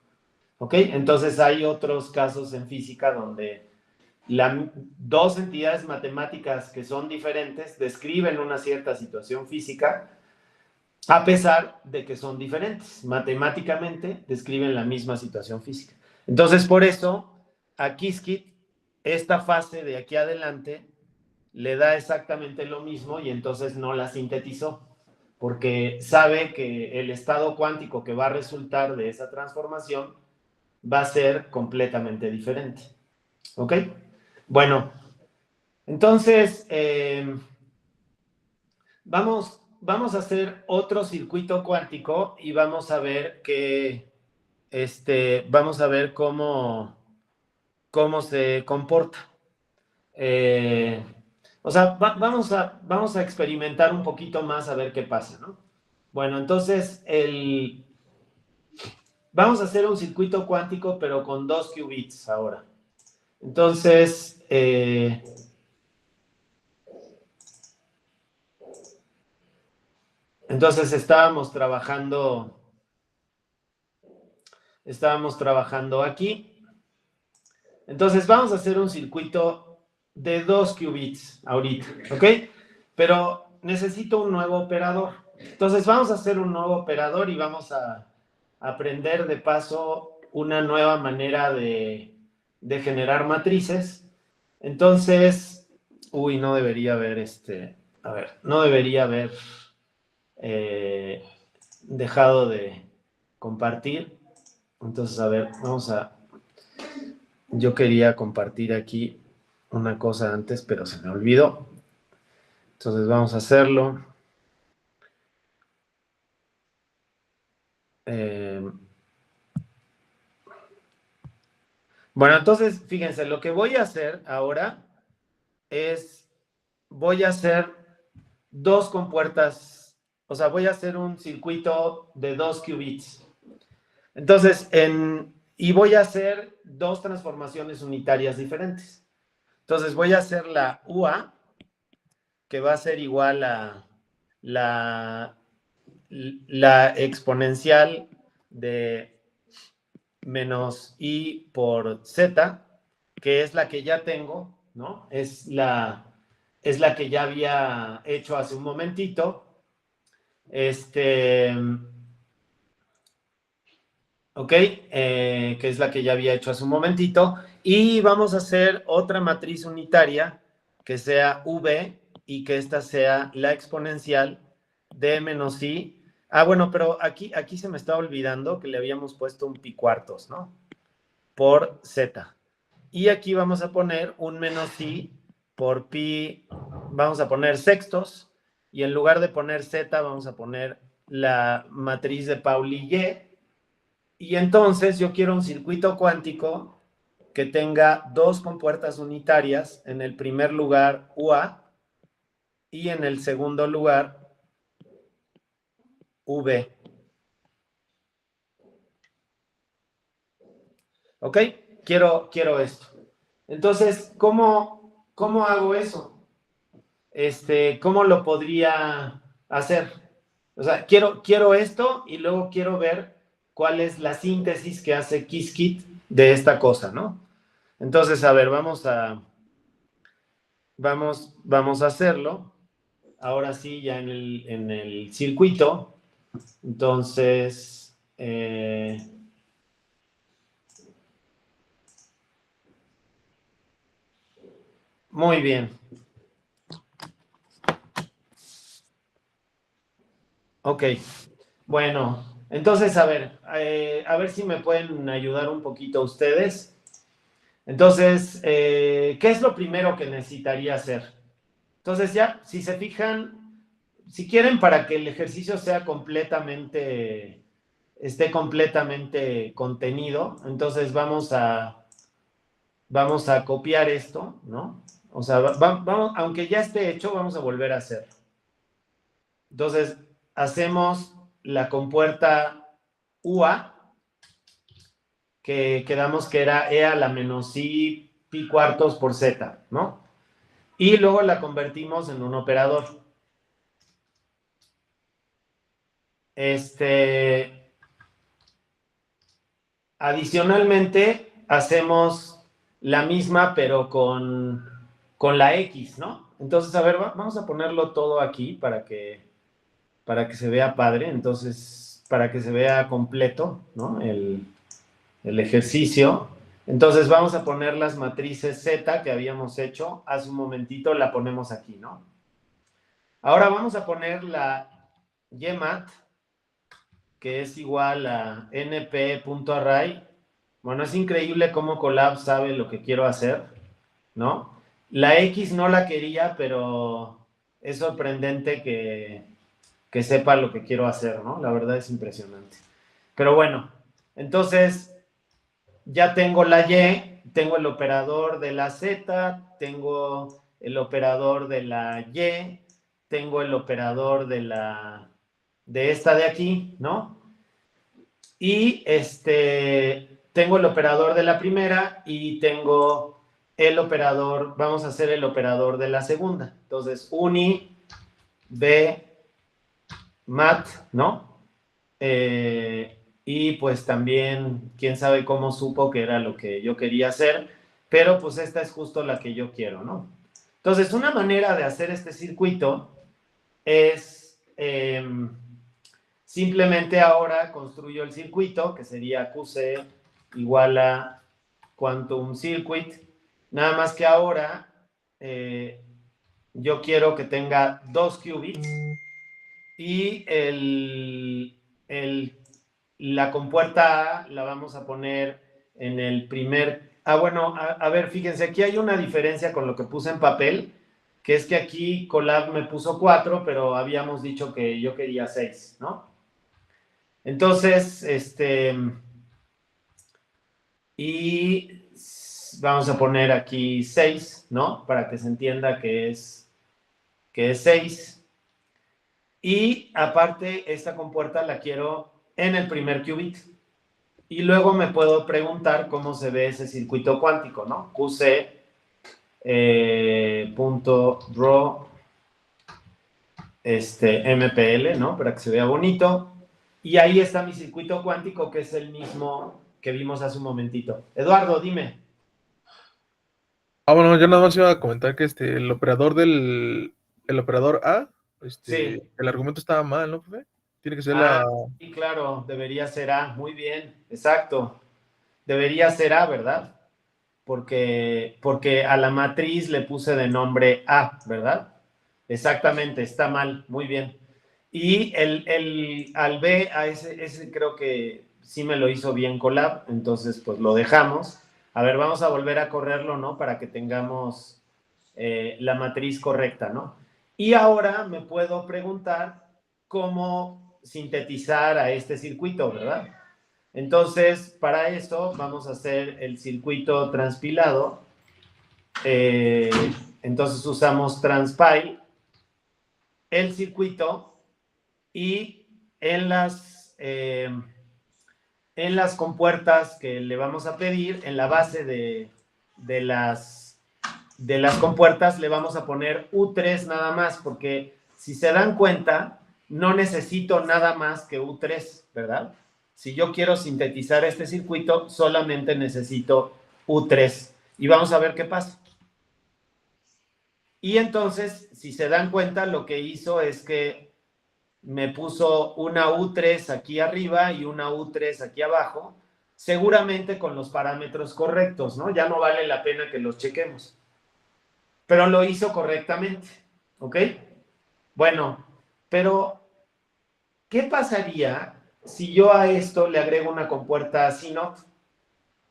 ¿Ok? Entonces hay otros casos en física donde dos entidades matemáticas que son diferentes describen una cierta situación física a pesar de que son diferentes. Matemáticamente describen la misma situación física. Entonces, por eso, a Qiskit, esta fase de aquí adelante le da exactamente lo mismo y entonces no la sintetizó, porque sabe que el estado cuántico que va a resultar de esa transformación va a ser completamente diferente. ¿Ok? Bueno, entonces vamos a hacer otro circuito cuántico y vamos a ver vamos a ver cómo se comporta. O sea, vamos a experimentar un poquito más a ver qué pasa, ¿no? Bueno, entonces vamos a hacer un circuito cuántico, pero con 2 qubits ahora. Entonces, estábamos trabajando aquí. Entonces vamos a hacer un circuito de 2 qubits ahorita, ¿ok? Pero necesito un nuevo operador. Entonces vamos a hacer un nuevo operador y vamos a aprender de paso una nueva manera de generar matrices. Entonces, no debería haber no debería haber dejado de compartir. Entonces, a ver, yo quería compartir aquí una cosa antes, pero se me olvidó. Entonces vamos a hacerlo. Bueno, entonces, fíjense, lo que voy a hacer ahora es, voy a hacer 2 compuertas, o sea, voy a hacer un circuito de 2 qubits. Entonces, y voy a hacer 2 transformaciones unitarias diferentes. Entonces, voy a hacer la UA, que va a ser igual a la exponencial de menos I por Z, que es la que ya tengo, ¿no? Es la que ya había hecho hace un momentito. ¿Ok? Que es la que ya había hecho hace un momentito. Y vamos a hacer otra matriz unitaria que sea V y que esta sea la exponencial de menos I. Bueno, pero aquí se me está olvidando que le habíamos puesto un pi cuartos, ¿no? Por Z. Y aquí vamos a poner un menos I por pi, vamos a poner sextos. Y en lugar de poner Z, vamos a poner la matriz de Pauli-Y. Y entonces yo quiero un circuito cuántico que tenga 2 compuertas unitarias, en el primer lugar UA y en el segundo lugar V. ¿Ok? Quiero esto. Entonces, ¿cómo hago eso? ¿Cómo lo podría hacer? O sea, quiero esto y luego quiero ver cuál es la síntesis que hace Qiskit de esta cosa, ¿no? Entonces, a ver, vamos a hacerlo. Ahora sí, ya en el circuito. Entonces, muy bien. Ok. Bueno, entonces, a ver si me pueden ayudar un poquito ustedes. Entonces, ¿qué es lo primero que necesitaría hacer? Entonces ya, si se fijan, si quieren para que el ejercicio sea esté completamente contenido, entonces vamos a copiar esto, ¿no? O sea, vamos, aunque ya esté hecho, vamos a volver a hacer. Entonces, hacemos la compuerta UA, que quedamos que era E a la menos I pi cuartos por Z, ¿no? Y luego la convertimos en un operador. Adicionalmente, hacemos la misma, pero con la X, ¿no? Entonces, a ver, vamos a ponerlo todo aquí para que se vea padre. Entonces, para que se vea completo, ¿no? El ejercicio. Entonces, vamos a poner las matrices Z que habíamos hecho hace un momentito, la ponemos aquí, ¿no? Ahora vamos a poner la YMAT, que es igual a np.array. Bueno, es increíble cómo Colab sabe lo que quiero hacer, ¿no? La X no la quería, pero es sorprendente que sepa lo que quiero hacer, ¿no? La verdad es impresionante. Pero bueno, entonces ya tengo la Y, tengo el operador de la Z, tengo el operador de la Y, tengo el operador de esta de aquí, ¿no? Y tengo el operador de la primera y tengo el operador, vamos a hacer el operador de la segunda. Entonces, uni, b, mat, ¿no? Y pues también, quién sabe cómo supo que era lo que yo quería hacer, pero pues esta es justo la que yo quiero, ¿no? Entonces, una manera de hacer este circuito es simplemente ahora construyo el circuito, que sería QC igual a Quantum Circuit, nada más que ahora yo quiero que tenga 2 qubits y la compuerta A la vamos a poner en el primer... bueno, a ver, fíjense, aquí hay una diferencia con lo que puse en papel, que es que aquí Colab me puso 4, pero habíamos dicho que yo quería 6, ¿no? Entonces, y vamos a poner aquí 6, ¿no? Para que se entienda que es 6. Y aparte, esta compuerta la quiero en el primer qubit. Y luego me puedo preguntar cómo se ve ese circuito cuántico, ¿no? QC punto draw MPL, ¿no? Para que se vea bonito. Y ahí está mi circuito cuántico, que es el mismo que vimos hace un momentito. Eduardo, dime. Bueno, yo nada más iba a comentar que el operador A, Sí. el argumento estaba mal, ¿no, profe? Tiene que ser Sí, claro, debería ser A. Muy bien, exacto. Debería ser A, ¿verdad? Porque a la matriz le puse de nombre A, ¿verdad? Exactamente, está mal, muy bien. Y al B, a ese creo que sí me lo hizo bien Colab, entonces pues lo dejamos. A ver, vamos a volver a correrlo, ¿no? Para que tengamos la matriz correcta, ¿no? Y ahora me puedo preguntar cómo sintetizar a este circuito, ¿verdad? Entonces, para eso vamos a hacer el circuito transpilado. Entonces usamos transpile, el circuito, y en las compuertas que le vamos a pedir, en la base de las compuertas le vamos a poner U3 nada más, porque si se dan cuenta, no necesito nada más que U3, ¿verdad? Si yo quiero sintetizar este circuito, solamente necesito U3. Y vamos a ver qué pasa. Y entonces, si se dan cuenta, lo que hizo es que me puso una U3 aquí arriba y una U3 aquí abajo, seguramente con los parámetros correctos, ¿no? Ya no vale la pena que los chequemos. Pero lo hizo correctamente, ¿ok? Bueno, pero ¿qué pasaría si yo a esto le agrego una compuerta CNOT?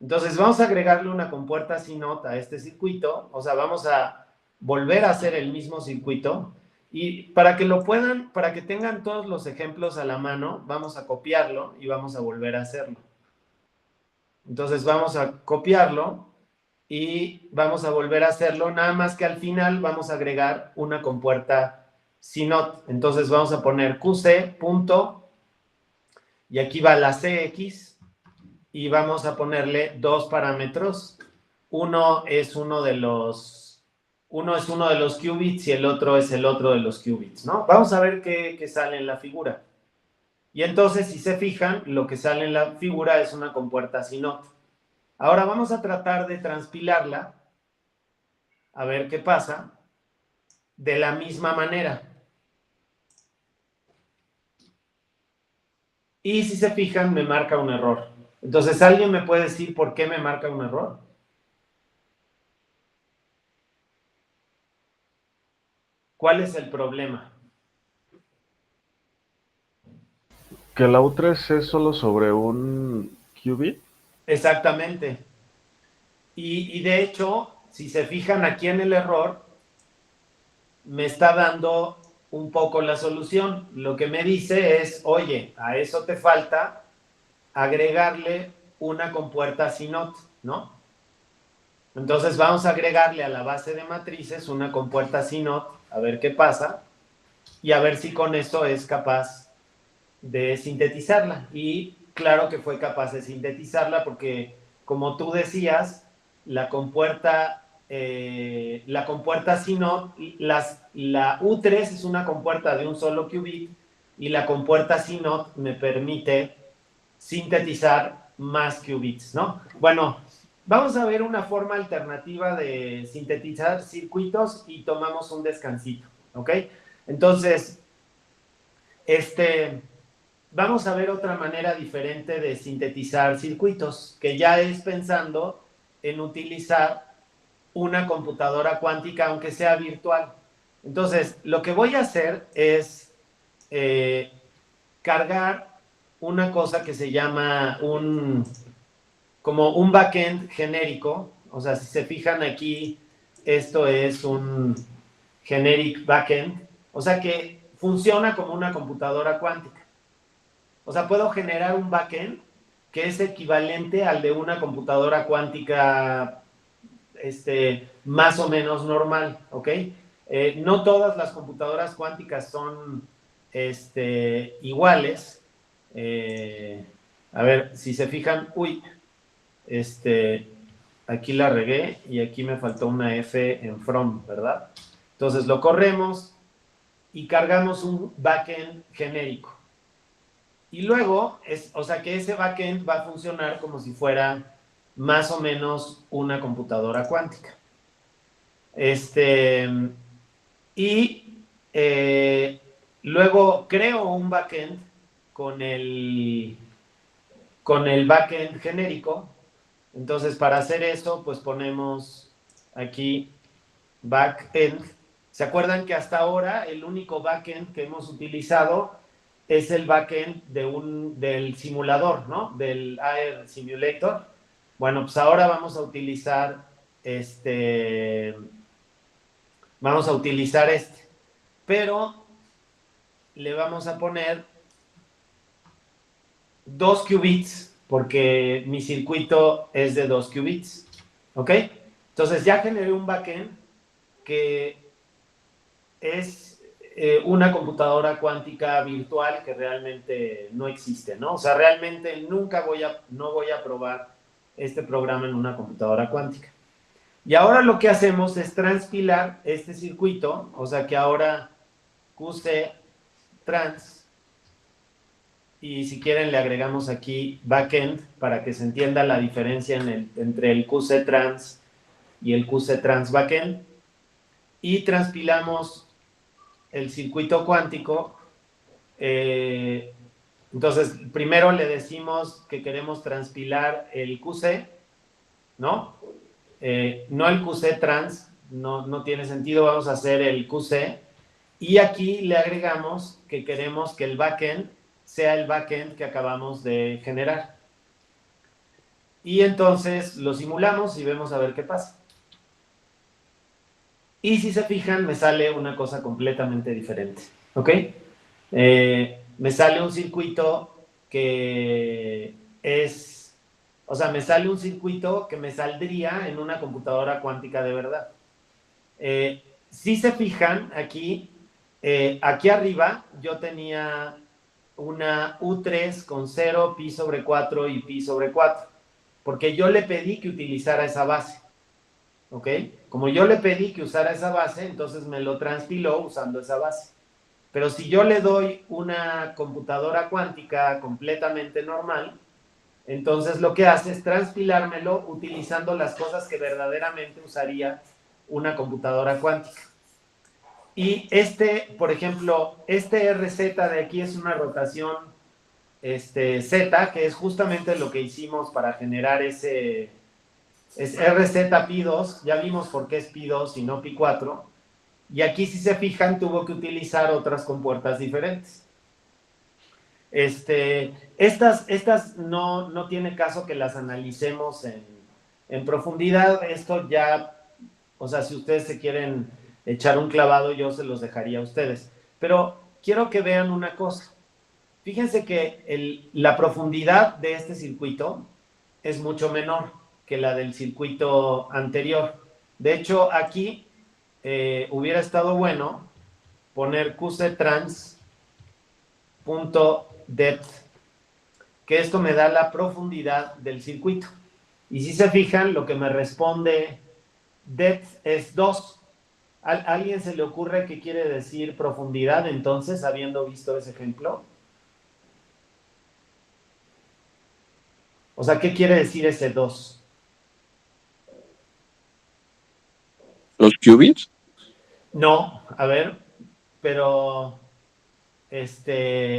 Entonces vamos a agregarle una compuerta CNOT a este circuito, o sea, vamos a volver a hacer el mismo circuito y para que tengan todos los ejemplos a la mano, vamos a copiarlo y vamos a volver a hacerlo. Entonces vamos a copiarlo y vamos a volver a hacerlo, nada más que al final vamos a agregar una compuerta CNOT. Entonces vamos a poner QC punto y aquí va la CX y vamos a ponerle dos parámetros. Uno es uno de los qubits y el otro es el otro de los qubits, ¿no? Vamos a ver qué sale en la figura. Y entonces, si se fijan, lo que sale en la figura es una compuerta CNOT. Ahora vamos a tratar de transpilarla, a ver qué pasa, de la misma manera. Y si se fijan, me marca un error. Entonces, ¿alguien me puede decir por qué me marca un error? ¿Cuál es el problema? Que la U3 es solo sobre un qubit. Exactamente. Y de hecho, si se fijan aquí en el error, me está dando un poco la solución. Lo que me dice es, oye, a eso te falta agregarle una compuerta CNOT, ¿no? Entonces vamos a agregarle a la base de matrices una compuerta CNOT, a ver qué pasa, y a ver si con eso es capaz de sintetizarla. Y claro que fue capaz de sintetizarla porque, como tú decías, la compuerta CNOT, la U3 es una compuerta de un solo qubit y la compuerta CNOT me permite sintetizar más qubits, ¿no? Bueno, vamos a ver una forma alternativa de sintetizar circuitos y tomamos un descansito, ¿ok? Entonces, vamos a ver otra manera diferente de sintetizar circuitos, que ya es pensando en utilizar una computadora cuántica, aunque sea virtual. Entonces, lo que voy a hacer es cargar una cosa que se llama como un backend genérico. O sea, si se fijan aquí, esto es un generic backend. O sea, que funciona como una computadora cuántica. O sea, puedo generar un backend que es equivalente al de una computadora cuántica más o menos normal, ¿ok? No todas las computadoras cuánticas son iguales. A ver, si se fijan, uy, aquí la regué y aquí me faltó una F en from, ¿verdad? Entonces lo corremos y cargamos un backend genérico. Y luego, o sea que ese backend va a funcionar como si fuera más o menos una computadora cuántica. Y luego creo un backend con el backend genérico. Entonces, para hacer eso, pues ponemos aquí backend. ¿Se acuerdan que hasta ahora el único backend que hemos utilizado es el backend del simulador, ¿no? Del AR Simulator. Bueno, pues ahora vamos a utilizar pero le vamos a poner 2 qubits porque mi circuito es de 2 qubits, ¿ok? Entonces ya generé un backend que es una computadora cuántica virtual que realmente no existe, ¿no? O sea, realmente no voy a probar este programa en una computadora cuántica. Y ahora lo que hacemos es transpilar este circuito, o sea que ahora QC trans, y si quieren le agregamos aquí backend para que se entienda la diferencia entre el QC trans y el QC trans backend, y transpilamos el circuito cuántico. Entonces, primero le decimos que queremos transpilar el QC, ¿no? No el QC trans, no tiene sentido, vamos a hacer el QC. Y aquí le agregamos que queremos que el backend sea el backend que acabamos de generar. Y entonces lo simulamos y vemos a ver qué pasa. Y si se fijan, me sale una cosa completamente diferente. ¿Ok? Me sale un circuito que es... O sea, me sale un circuito que me saldría en una computadora cuántica de verdad. Si se fijan aquí, aquí arriba yo tenía una U3 con 0, pi sobre 4 y pi sobre 4, porque yo le pedí que utilizara esa base, ¿ok? Como yo le pedí que usara esa base, entonces me lo transpiló usando esa base. Pero si yo le doy una computadora cuántica completamente normal, entonces lo que hace es transpilármelo utilizando las cosas que verdaderamente usaría una computadora cuántica. Y por ejemplo, este RZ de aquí es una rotación Z, que es justamente lo que hicimos para generar es RZ pi2, ya vimos por qué es pi2 y no pi4, y aquí si se fijan tuvo que utilizar otras compuertas diferentes. Estas no tiene caso que las analicemos en profundidad. Esto ya, o sea, si ustedes se quieren echar un clavado, yo se los dejaría a ustedes. Pero quiero que vean una cosa. Fíjense que la profundidad de este circuito es mucho menor que la del circuito anterior. De hecho, aquí hubiera estado bueno poner qctrans.depth, que esto me da la profundidad del circuito. Y si se fijan, lo que me responde depth es 2. ¿A alguien se le ocurre qué quiere decir profundidad entonces, habiendo visto ese ejemplo? O sea, ¿qué quiere decir ese 2? ¿Los qubits? No, a ver, pero,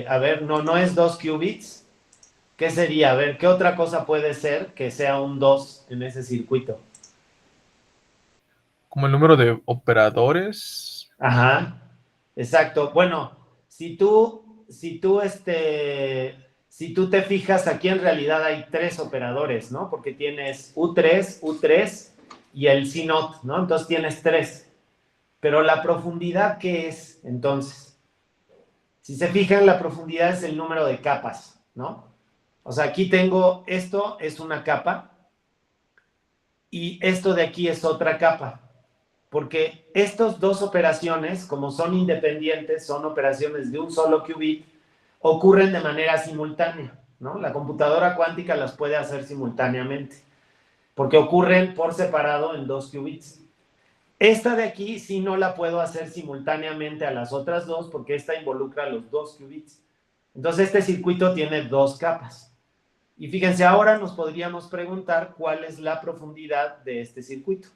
a ver, no es 2 qubits. ¿Qué sería? A ver, ¿qué otra cosa puede ser que sea un 2 en ese circuito? Como el número de operadores. Ajá, exacto. Bueno, si tú te fijas, aquí en realidad hay 3 operadores, ¿no? Porque tienes U3 y el C0, ¿no? Entonces tienes 3. Pero la profundidad, ¿qué es entonces? Si se fijan, la profundidad es el número de capas, ¿no? O sea, aquí tengo, esto es una capa y esto de aquí es otra capa. Porque estas dos operaciones, como son independientes, son operaciones de un solo qubit, ocurren de manera simultánea, ¿no? La computadora cuántica las puede hacer simultáneamente, porque ocurren por separado en 2 qubits. Esta de aquí sí no la puedo hacer simultáneamente a las otras dos, porque esta involucra los 2 qubits. Entonces este circuito tiene 2 capas. Y fíjense, ahora nos podríamos preguntar cuál es la profundidad de este circuito.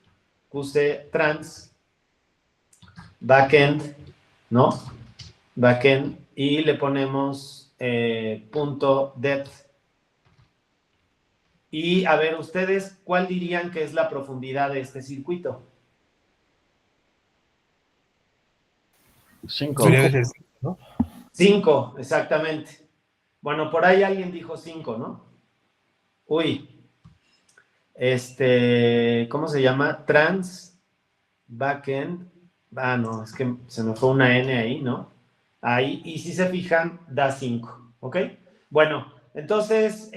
QC trans, backend, ¿no? Backend, y le ponemos punto depth. Y a ver, ustedes, ¿cuál dirían que es la profundidad de este circuito? 5. Debería de ser 5, ¿no? 5, exactamente. Bueno, por ahí alguien dijo 5, ¿no? Uy, ¿cómo se llama? Trans, backend. Ah, no, es que se me fue una N ahí, ¿no? Ahí, y si se fijan, da 5, ¿ok? Bueno, entonces,